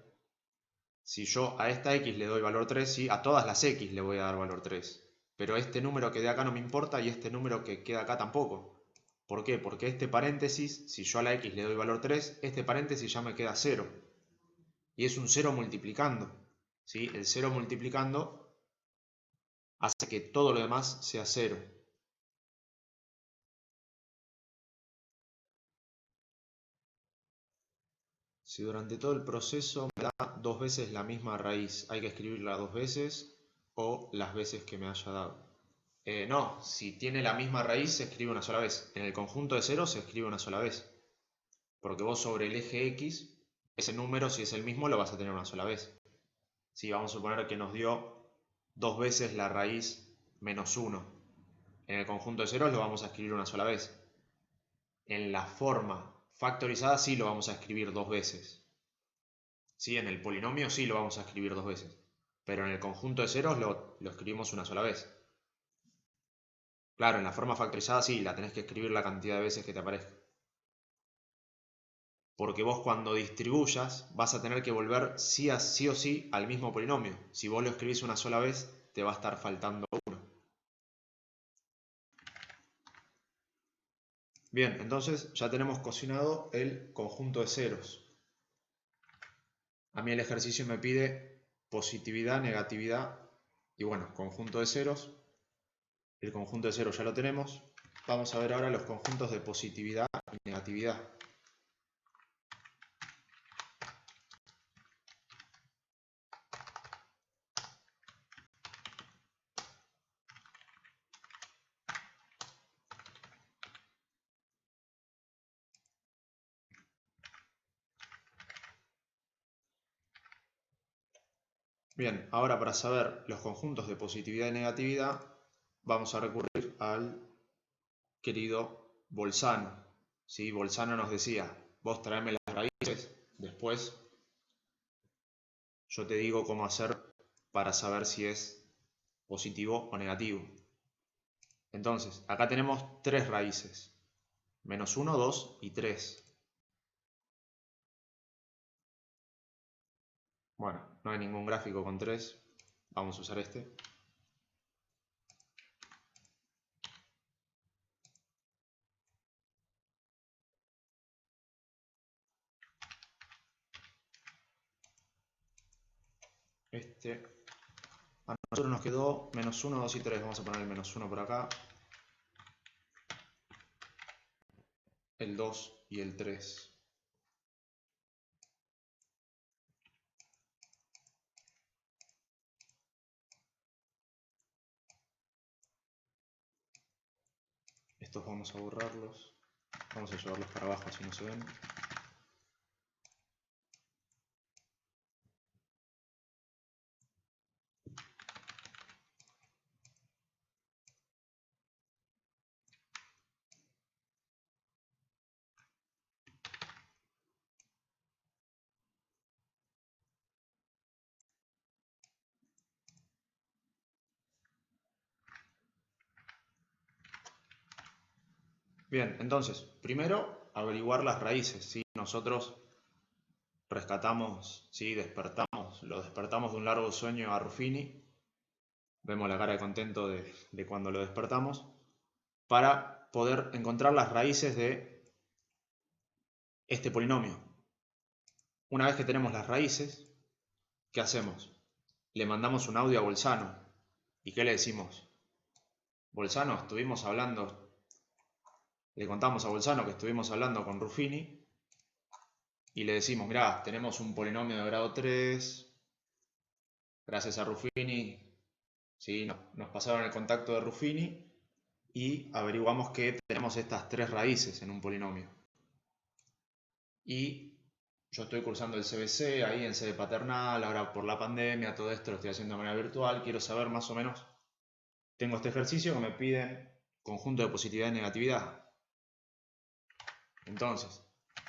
si yo a esta x le doy valor 3, ¿sí? A todas las x le voy a dar valor 3. Pero este número que de acá no me importa y este número que queda acá tampoco. ¿Por qué? Porque este paréntesis, si yo a la x le doy valor 3, este paréntesis ya me queda 0. Y es un 0 multiplicando. ¿Sí? El 0 multiplicando hace que todo lo demás sea 0. Si durante todo el proceso me da dos veces la misma raíz, ¿hay que escribirla dos veces o las veces que me haya dado? No, si tiene la misma raíz se escribe una sola vez. En el conjunto de ceros se escribe una sola vez. Porque vos sobre el eje X, ese número si es el mismo lo vas a tener una sola vez. Si vamos a suponer que nos dio dos veces la raíz menos 1. En el conjunto de ceros lo vamos a escribir una sola vez. En la forma factorizada sí lo vamos a escribir dos veces. Sí, en el polinomio sí lo vamos a escribir dos veces. Pero en el conjunto de ceros lo escribimos una sola vez. Claro, en la forma factorizada sí, la tenés que escribir la cantidad de veces que te aparezca. Porque vos cuando distribuyas vas a tener que volver sí o sí al mismo polinomio. Si vos lo escribís una sola vez, te va a estar faltando uno. Bien, entonces ya tenemos cocinado el conjunto de ceros. A mí el ejercicio me pide positividad, negatividad y bueno, conjunto de ceros. El conjunto de ceros ya lo tenemos. Vamos a ver ahora los conjuntos de positividad y negatividad. Bien, ahora para saber los conjuntos de positividad y negatividad, vamos a recurrir al querido Bolzano. ¿Sí? Bolzano nos decía, vos traeme las raíces, después yo te digo cómo hacer para saber si es positivo o negativo. Entonces, acá tenemos tres raíces, menos 1, 2 y 3. Bueno, no hay ningún gráfico con 3, vamos a usar este. A nosotros nos quedó menos 1, 2 y 3. Vamos a poner el menos 1 por acá. El 2 y el 3. Estos vamos a borrarlos. Vamos a llevarlos para abajo así no se ven. Bien, entonces, primero averiguar las raíces. ¿Sí? Nosotros rescatamos, ¿sí? Lo despertamos de un largo sueño a Ruffini. Vemos la cara de contento de cuando lo despertamos. Para poder encontrar las raíces de este polinomio. Una vez que tenemos las raíces, ¿qué hacemos? Le mandamos un audio a Bolzano. ¿Y qué le decimos? Bolzano, estuvimos hablando. Le contamos a Bolzano que estuvimos hablando con Ruffini y le decimos, mirá, tenemos un polinomio de grado 3, gracias a Ruffini, ¿sí? Nos pasaron el contacto de Ruffini y averiguamos que tenemos estas 3 raíces en un polinomio. Y yo estoy cursando el CBC ahí en sede paternal, ahora por la pandemia, todo esto lo estoy haciendo de manera virtual, quiero saber más o menos, tengo este ejercicio que me piden conjunto de positividad y negatividad. Entonces,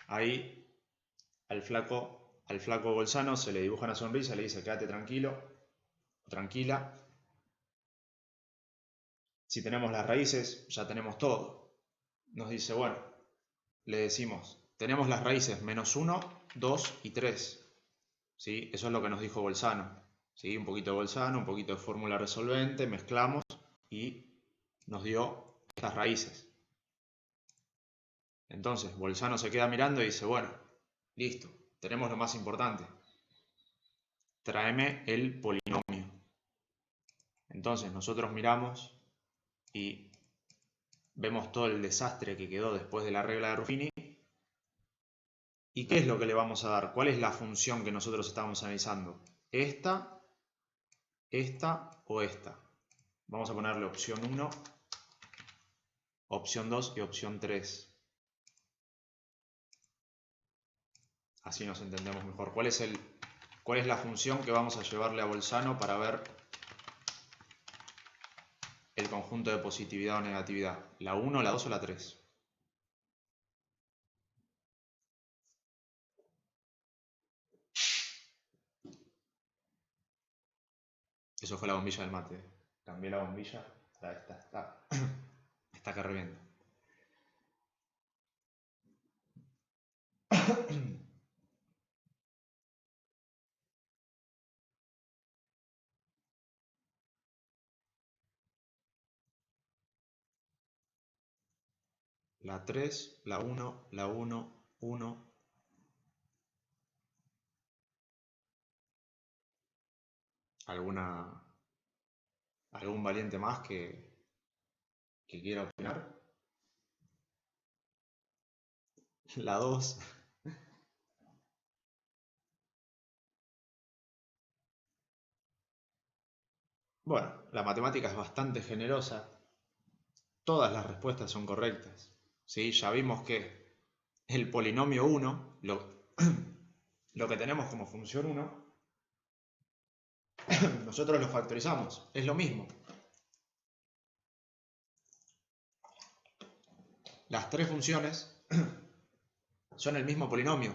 ahí al flaco Bolzano se le dibuja una sonrisa, le dice quédate tranquilo, tranquila. Si tenemos las raíces, ya tenemos todo. Nos dice, bueno, le decimos, tenemos las raíces menos 1, 2 y 3. ¿Sí? Eso es lo que nos dijo Bolzano. ¿Sí? Un poquito de Bolzano, un poquito de fórmula resolvente, mezclamos y nos dio estas raíces. Entonces, Bolzano se queda mirando y dice, bueno, listo, tenemos lo más importante. Tráeme el polinomio. Entonces, nosotros miramos y vemos todo el desastre que quedó después de la regla de Ruffini. ¿Y qué es lo que le vamos a dar? ¿Cuál es la función que nosotros estamos analizando? ¿Esta, esta o esta? Vamos a ponerle opción 1, opción 2 y opción 3. Así nos entendemos mejor. ¿Cuál es la función que vamos a llevarle a Bolzano para ver el conjunto de positividad o negatividad? ¿La 1, la 2 o la 3? Eso fue la bombilla del mate. Cambié la bombilla. Está que revienta. La 3, la 1, la 1, 1. ¿Algún valiente más que quiera opinar? La 2. Bueno, la matemática es bastante generosa. Todas las respuestas son correctas. ¿Sí? Ya vimos que el polinomio 1, lo que tenemos como función 1, nosotros lo factorizamos. Es lo mismo. Las 3 funciones son el mismo polinomio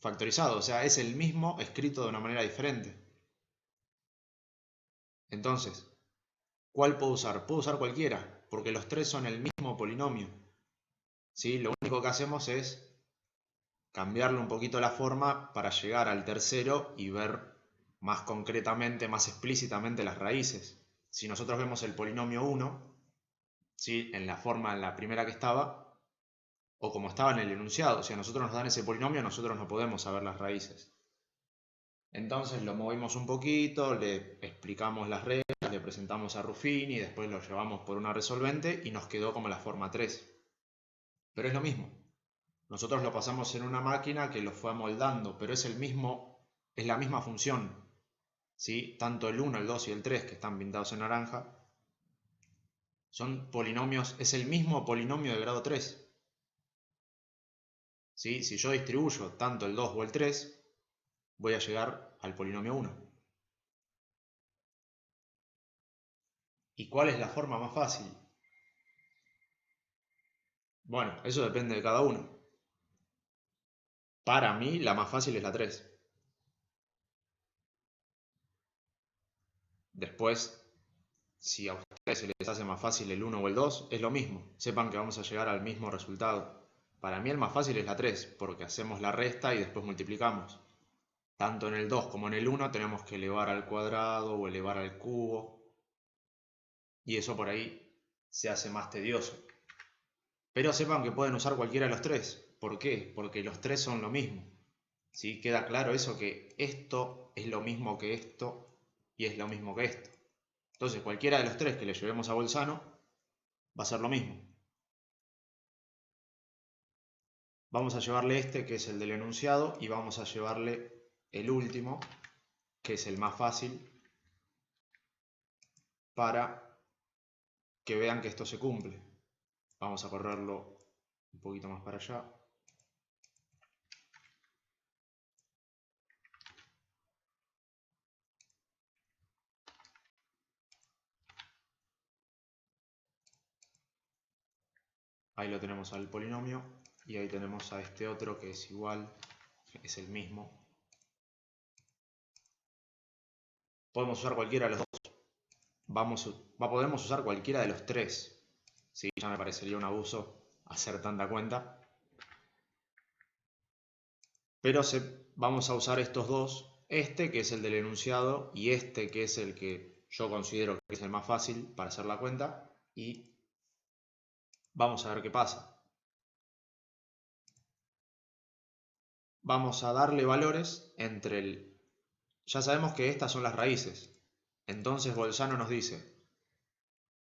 factorizado. O sea, es el mismo escrito de una manera diferente. Entonces, ¿cuál puedo usar? Puedo usar cualquiera, porque los 3 son el mismo polinomio. ¿Sí? Lo único que hacemos es cambiarle un poquito la forma para llegar al tercero y ver más concretamente, más explícitamente las raíces. Si nosotros vemos el polinomio 1, ¿sí? En la forma en la primera que estaba, o como estaba en el enunciado, si a nosotros nos dan ese polinomio, nosotros no podemos saber las raíces. Entonces lo movimos un poquito, le explicamos las reglas, le presentamos a Ruffini, después lo llevamos por una resolvente y nos quedó como la forma 3. Pero es lo mismo. Nosotros lo pasamos en una máquina que lo fue amoldando, pero es la misma función. ¿Sí? Tanto el 1, el 2 y el 3, que están pintados en naranja, Son polinomios, es el mismo polinomio de grado 3. ¿Sí? Si yo distribuyo tanto el 2 o el 3, voy a llegar al polinomio 1. ¿Y cuál es la forma más fácil? Bueno, eso depende de cada uno. Para mí, la más fácil es la 3. Después, si a ustedes se les hace más fácil el 1 o el 2, es lo mismo. Sepan que vamos a llegar al mismo resultado. Para mí el más fácil es la 3, porque hacemos la resta y después multiplicamos. Tanto en el 2 como en el 1 tenemos que elevar al cuadrado o elevar al cubo. Y eso por ahí se hace más tedioso. Pero sepan que pueden usar cualquiera de los tres. ¿Por qué? Porque los tres son lo mismo. ¿Sí? Queda claro eso, que esto es lo mismo que esto y es lo mismo que esto. Entonces cualquiera de los tres que le llevemos a Bolzano va a ser lo mismo. Vamos a llevarle este, que es el del enunciado, y vamos a llevarle el último, que es el más fácil, para que vean que esto se cumple. Vamos a correrlo un poquito más para allá. Ahí lo tenemos al polinomio y ahí tenemos a este otro que es igual, es el mismo. Podemos usar cualquiera de los dos. Podemos usar cualquiera de los tres. Sí, ya me parecería un abuso hacer tanta cuenta. Pero vamos a usar estos dos, este que es el del enunciado y este que es el que yo considero que es el más fácil para hacer la cuenta, y vamos a ver qué pasa. Vamos a darle valores entre el... Ya sabemos que estas son las raíces. Entonces Bolzano nos dice,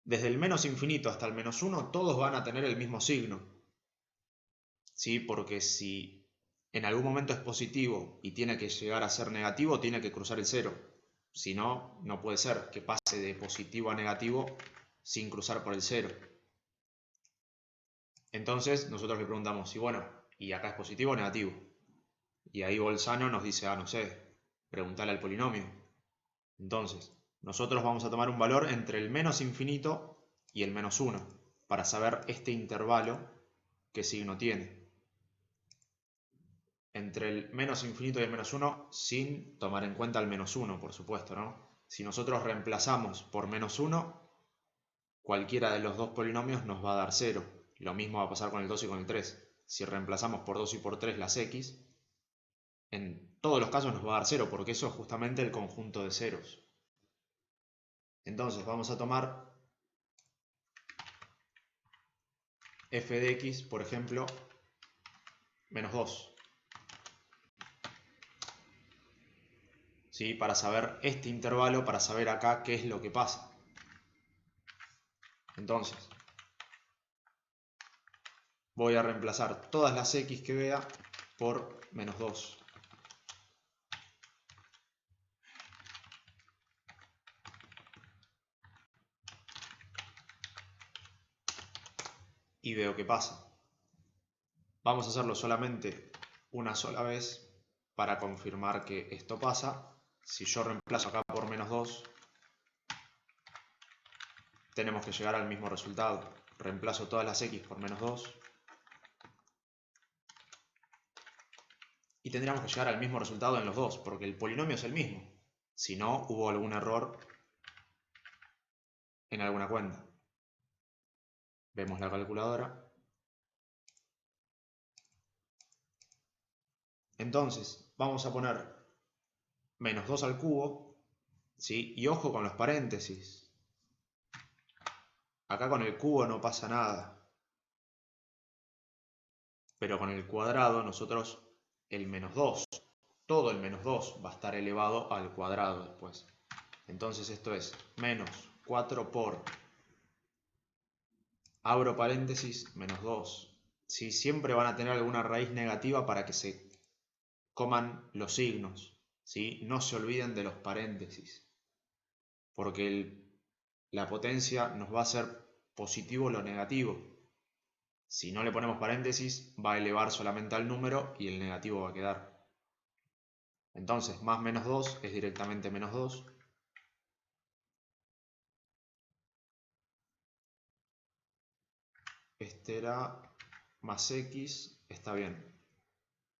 desde el menos infinito hasta el menos 1, todos van a tener el mismo signo. ¿Sí? Porque si en algún momento es positivo y tiene que llegar a ser negativo, tiene que cruzar el 0. Si no, no puede ser que pase de positivo a negativo sin cruzar por el 0. Entonces nosotros le preguntamos, y bueno, ¿y acá es positivo o negativo? Y ahí Bolzano nos dice, no sé, preguntale al polinomio. Entonces, nosotros vamos a tomar un valor entre el menos infinito y el menos 1, para saber este intervalo qué signo tiene. Entre el menos infinito y el menos 1, sin tomar en cuenta el menos 1, por supuesto, ¿no? Si nosotros reemplazamos por menos 1, cualquiera de los dos polinomios nos va a dar 0. Lo mismo va a pasar con el 2 y con el 3. Si reemplazamos por 2 y por 3 las x, en todos los casos nos va a dar 0, porque eso es justamente el conjunto de ceros. Entonces vamos a tomar f de x, por ejemplo, menos 2. ¿Sí? Para saber este intervalo, para saber acá qué es lo que pasa. Entonces, voy a reemplazar todas las x que vea por menos 2. Y veo qué pasa. Vamos a hacerlo solamente una sola vez para confirmar que esto pasa. Si yo reemplazo acá por menos 2, tenemos que llegar al mismo resultado. Reemplazo todas las x por menos 2 y tendríamos que llegar al mismo resultado en los dos, porque el polinomio es el mismo. Si no, hubo algún error en alguna cuenta. Vemos la calculadora. Entonces, vamos a poner menos 2 al cubo, ¿sí? Y ojo con los paréntesis. Acá con el cubo no pasa nada. Pero con el cuadrado nosotros el menos 2, todo el menos 2 va a estar elevado al cuadrado después. Entonces esto es menos 4 por, abro paréntesis, menos 2. ¿Sí? Siempre van a tener alguna raíz negativa para que se coman los signos. ¿Sí? No se olviden de los paréntesis, porque la potencia nos va a hacer positivo lo negativo. Si no le ponemos paréntesis, va a elevar solamente al número y el negativo va a quedar. Entonces, más menos 2 es directamente menos 2. Este era más x, está bien.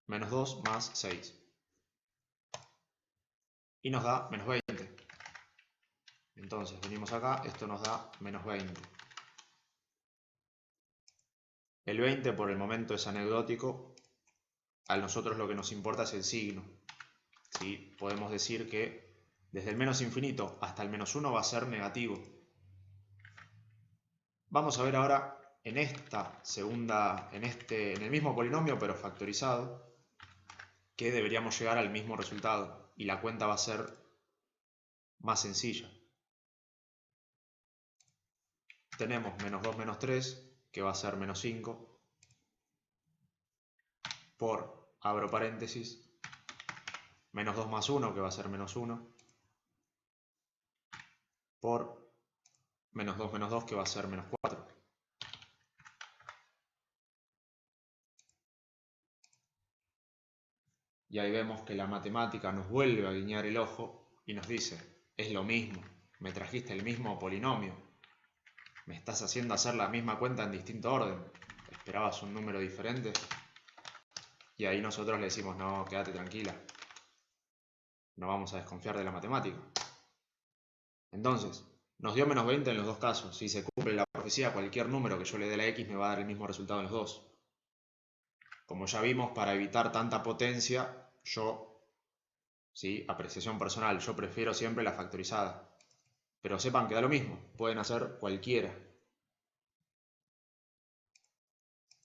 Menos 2 más 6. Y nos da menos 20. Entonces, venimos acá, esto nos da menos 20. El 20 por el momento es anecdótico. A nosotros lo que nos importa es el signo. ¿Sí? Podemos decir que desde el menos infinito hasta el menos 1 va a ser negativo. Vamos a ver ahora en esta segunda, en el mismo polinomio pero factorizado, que deberíamos llegar al mismo resultado y la cuenta va a ser más sencilla. Tenemos menos 2 menos 3, que va a ser menos 5, por, abro paréntesis, menos 2 más 1, que va a ser menos 1, por menos 2, que va a ser menos 4. Y ahí vemos que la matemática nos vuelve a guiñar el ojo y nos dice, es lo mismo, me trajiste el mismo polinomio, me estás haciendo hacer la misma cuenta en distinto orden, ¿esperabas un número diferente? Y ahí nosotros le decimos, no, quédate tranquila, no vamos a desconfiar de la matemática. Entonces, nos dio menos 20 en los dos casos. Si se cumple la profecía, cualquier número que yo le dé a la x me va a dar el mismo resultado en los dos. Como ya vimos, para evitar tanta potencia, apreciación personal, yo prefiero siempre la factorizada. Pero sepan que da lo mismo, pueden hacer cualquiera.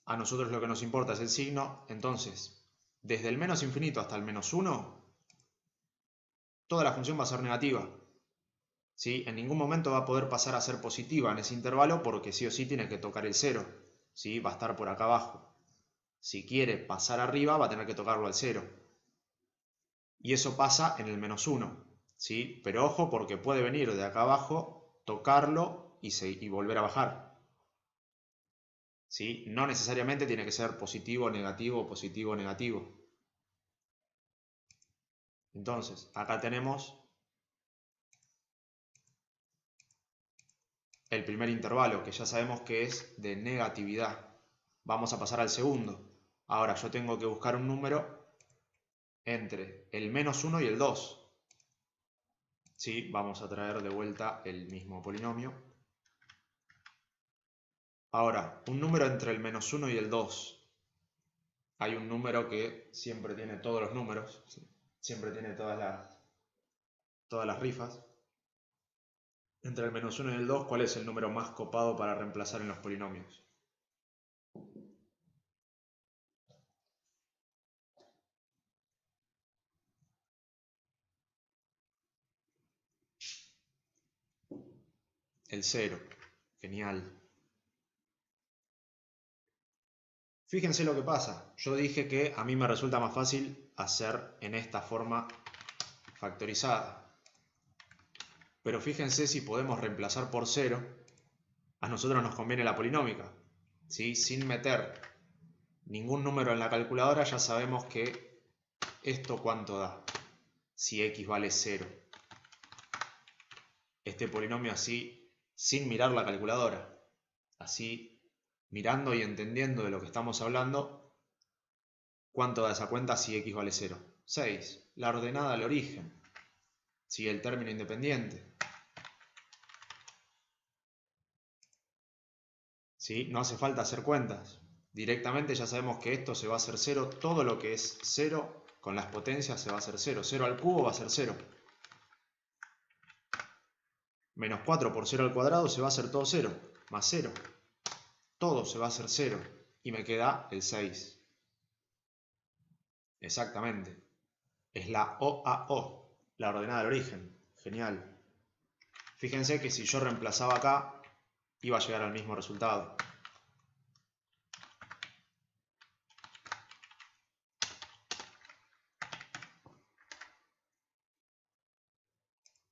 A nosotros lo que nos importa es el signo, entonces, desde el menos infinito hasta el menos 1, toda la función va a ser negativa. ¿Sí? En ningún momento va a poder pasar a ser positiva en ese intervalo porque sí o sí tiene que tocar el 0. ¿Sí? Va a estar por acá abajo. Si quiere pasar arriba va a tener que tocarlo al 0. Y eso pasa en el menos 1. ¿Sí? Pero ojo porque puede venir de acá abajo, tocarlo y volver a bajar. ¿Sí? No necesariamente tiene que ser positivo, negativo, positivo, negativo. Entonces, acá tenemos el primer intervalo, que ya sabemos que es de negatividad. Vamos a pasar al segundo. Ahora yo tengo que buscar un número entre el menos 1 y el 2. ¿Sí? Vamos a traer de vuelta el mismo polinomio. Ahora, un número entre el menos 1 y el 2. Hay un número que siempre tiene todos los números, ¿sí? Siempre tiene todas las rifas. Entre el menos 1 y el 2, ¿cuál es el número más copado para reemplazar en los polinomios? El 0. Genial. Fíjense lo que pasa. Yo dije que a mí me resulta más fácil hacer en esta forma factorizada. Pero fíjense si podemos reemplazar por 0, a nosotros nos conviene la polinómica. ¿Sí? Sin meter ningún número en la calculadora ya sabemos que esto cuánto da. Si x vale 0. Este polinomio así, sin mirar la calculadora. Así, mirando y entendiendo de lo que estamos hablando, ¿cuánto da esa cuenta si x vale 0? 6. La ordenada al origen. ¿Sí? El término independiente. ¿Sí? No hace falta hacer cuentas. Directamente ya sabemos que esto se va a hacer 0. Todo lo que es 0 con las potencias se va a hacer 0. 0 al cubo va a ser 0. Menos 4 por 0 al cuadrado se va a hacer todo 0. Más 0. Todo se va a hacer 0. Y me queda el 6. Exactamente. Es la OAO, la ordenada del origen. Genial. Fíjense que si yo reemplazaba acá, iba a llegar al mismo resultado.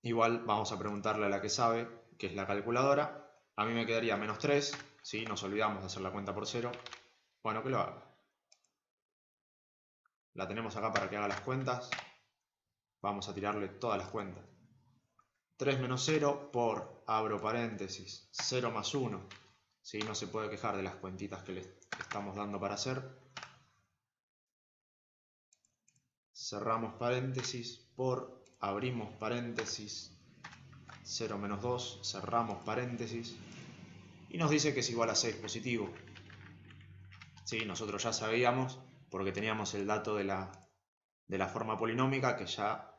Igual vamos a preguntarle a la que sabe, que es la calculadora, A mí me quedaría menos 3, ¿sí? Nos olvidamos de hacer la cuenta por 0. Bueno, que lo haga. La tenemos acá para que haga las cuentas. Vamos a tirarle todas las cuentas. 3 menos 0 por, abro paréntesis, 0 más 1. ¿Sí? No se puede quejar de las cuentitas que le estamos dando para hacer. Cerramos paréntesis por, abrimos paréntesis, 0 menos 2, cerramos paréntesis. Y nos dice que es igual a 6 positivo. ¿Sí? Nosotros ya sabíamos, porque teníamos el dato de la forma polinómica, que ya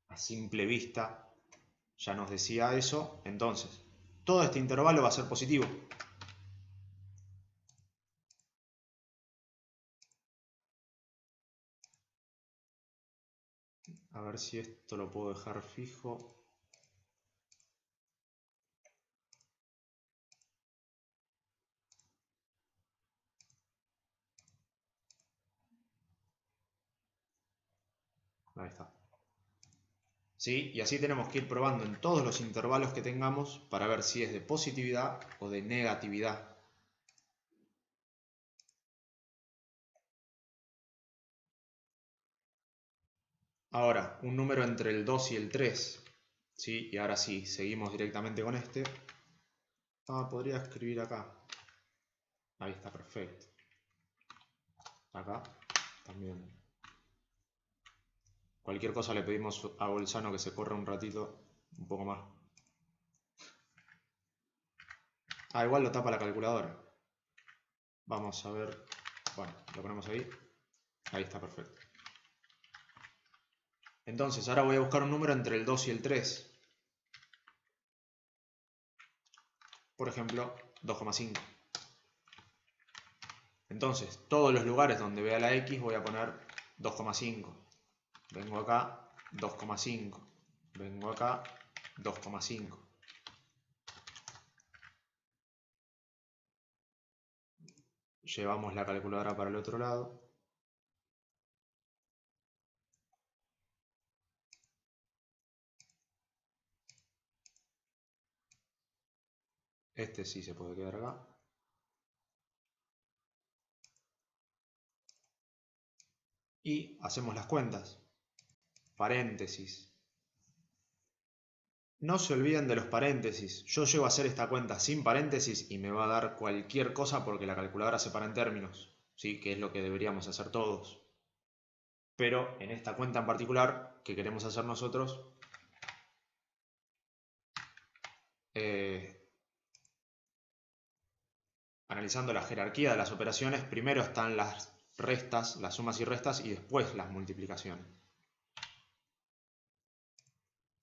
a simple vista ya nos decía eso. Entonces, todo este intervalo va a ser positivo. A ver si esto lo puedo dejar fijo. Ahí está. ¿Sí? Y así tenemos que ir probando en todos los intervalos que tengamos para ver si es de positividad o de negatividad. Ahora, un número entre el 2 y el 3. ¿Sí? Y ahora sí, seguimos directamente con este. Podría escribir acá. Ahí está, perfecto. Acá también. Cualquier cosa le pedimos a Bolzano que se corra un ratito, un poco más. Igual lo tapa la calculadora. Vamos a ver. Bueno, lo ponemos ahí. Ahí está, perfecto. Entonces, ahora voy a buscar un número entre el 2 y el 3. Por ejemplo, 2,5. Entonces, todos los lugares donde vea la X voy a poner 2,5. Vengo acá, 2,5. Vengo acá, 2,5. Llevamos la calculadora para el otro lado. Este sí se puede quedar acá. Y hacemos las cuentas. Paréntesis. No se olviden de los paréntesis. Yo llego a hacer esta cuenta sin paréntesis y me va a dar cualquier cosa porque la calculadora separa en términos, ¿sí? Que es lo que deberíamos hacer todos. Pero en esta cuenta en particular que queremos hacer nosotros, analizando la jerarquía de las operaciones, primero están las restas, las sumas y restas, y después las multiplicaciones.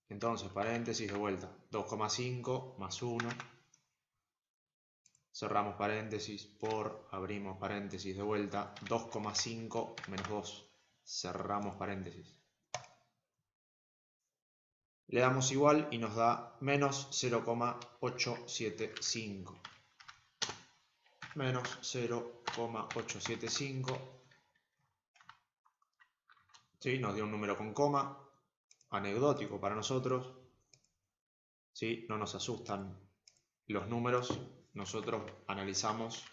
Entonces, paréntesis de vuelta, 2,5 más 1, cerramos paréntesis por, abrimos paréntesis de vuelta, 2,5 menos 2, cerramos paréntesis. Le damos igual y nos da menos 0,875. Menos 0,875. ¿Sí? Nos dio un número con coma, anecdótico para nosotros. ¿Sí? No nos asustan los números, nosotros analizamos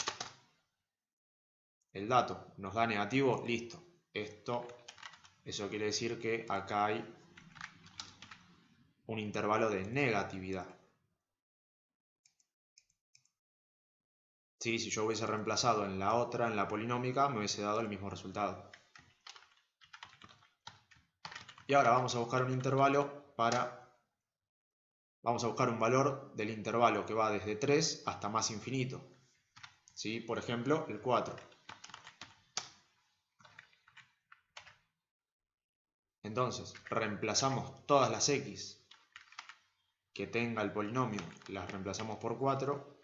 el dato. Nos da negativo, listo. Eso quiere decir que acá hay un intervalo de negatividad. ¿Sí? Si yo hubiese reemplazado en la otra, en la polinómica, me hubiese dado el mismo resultado. Y ahora vamos a buscar un intervalo vamos a buscar un valor del intervalo que va desde 3 hasta más infinito. ¿Sí? Por ejemplo, el 4. Entonces, reemplazamos todas las x que tenga el polinomio, las reemplazamos por 4.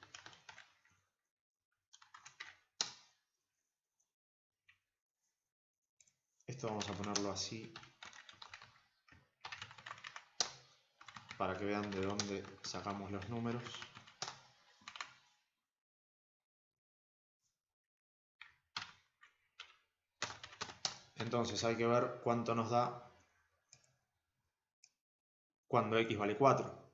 Esto vamos a ponerlo así, para que vean de dónde sacamos los números. Entonces hay que ver cuánto nos da cuando x vale 4.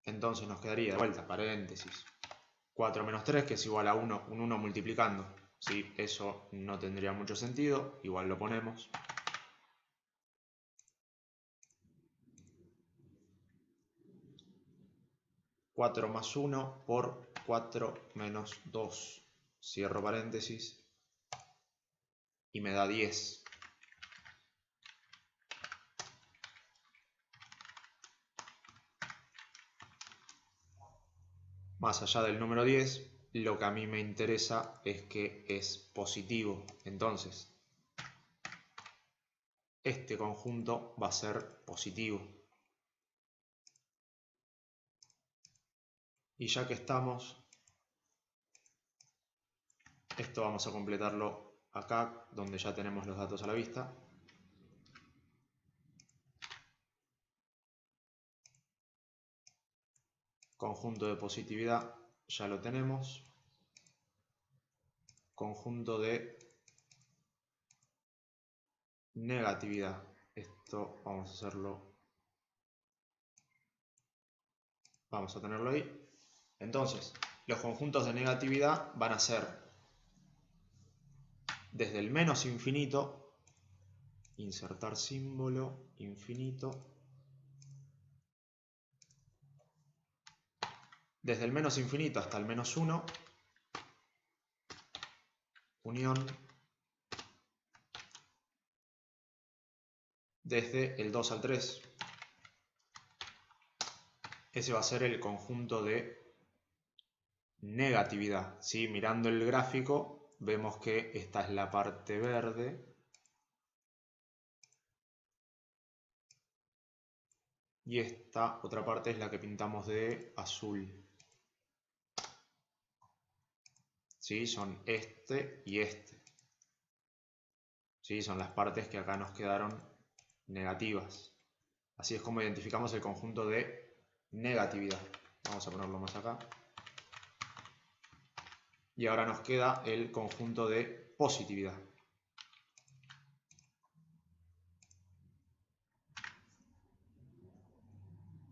Entonces nos quedaría de vuelta, paréntesis, 4 menos 3, que es igual a 1, un 1 multiplicando. ¿Sí? Eso no tendría mucho sentido, igual lo ponemos. Cuatro más 1 por 4 menos 2. Cierro paréntesis. Y me da 10. Más allá del número 10, lo que a mí me interesa es que es positivo. Entonces, este conjunto va a ser positivo. Y ya que estamos, esto vamos a completarlo acá, donde ya tenemos los datos a la vista. Conjunto de positividad, ya lo tenemos. Conjunto de negatividad. Esto vamos a hacerlo. Vamos a tenerlo ahí. Entonces, los conjuntos de negatividad van a ser desde el menos infinito, insertar símbolo, infinito. Desde el menos infinito hasta el menos 1, unión, desde el 2 al 3. Ese va a ser el conjunto de negatividad. ¿Sí? Mirando el gráfico, vemos que esta es la parte verde. Y esta otra parte es la que pintamos de azul. ¿Sí? Son este y este. ¿Sí? Son las partes que acá nos quedaron negativas. Así es como identificamos el conjunto de negatividad. Vamos a ponerlo más acá. Y ahora nos queda el conjunto de positividad.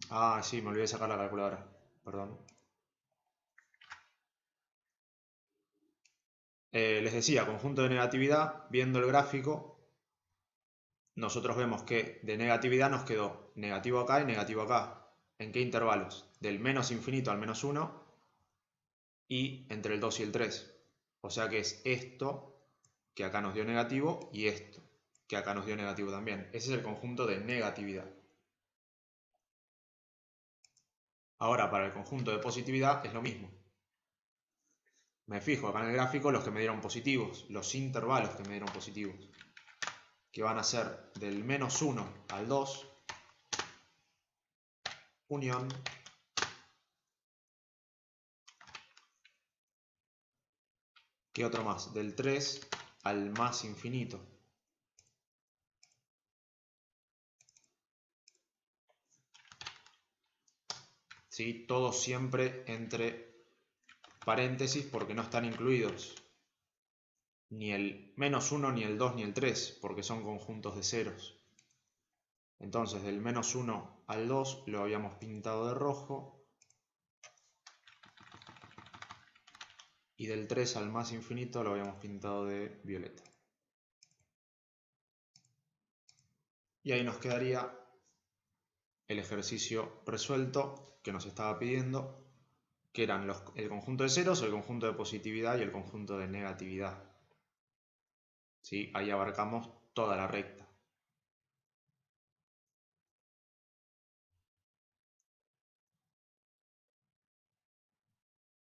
Ah, sí, me olvidé de sacar la calculadora. Perdón. Les decía, conjunto de negatividad, viendo el gráfico, nosotros vemos que de negatividad nos quedó negativo acá y negativo acá. ¿En qué intervalos? Del menos infinito al menos 1 y entre el 2 y el 3. O sea que es esto que acá nos dio negativo y esto que acá nos dio negativo también. Ese es el conjunto de negatividad. Ahora para el conjunto de positividad es lo mismo. Me fijo acá en el gráfico los que me dieron positivos, los intervalos que me dieron positivos, que van a ser del menos 1 al 2, unión, ¿qué otro más? Del 3 al más infinito. ¿Sí? Todo siempre entre paréntesis porque no están incluidos ni el menos 1, ni el 2, ni el 3, porque son conjuntos de ceros. Entonces del menos 1 al 2 lo habíamos pintado de rojo. Y del 3 al más infinito lo habíamos pintado de violeta. Y ahí nos quedaría el ejercicio resuelto que nos estaba pidiendo, que eran el conjunto de ceros, el conjunto de positividad y el conjunto de negatividad. ¿Sí? Ahí abarcamos toda la recta.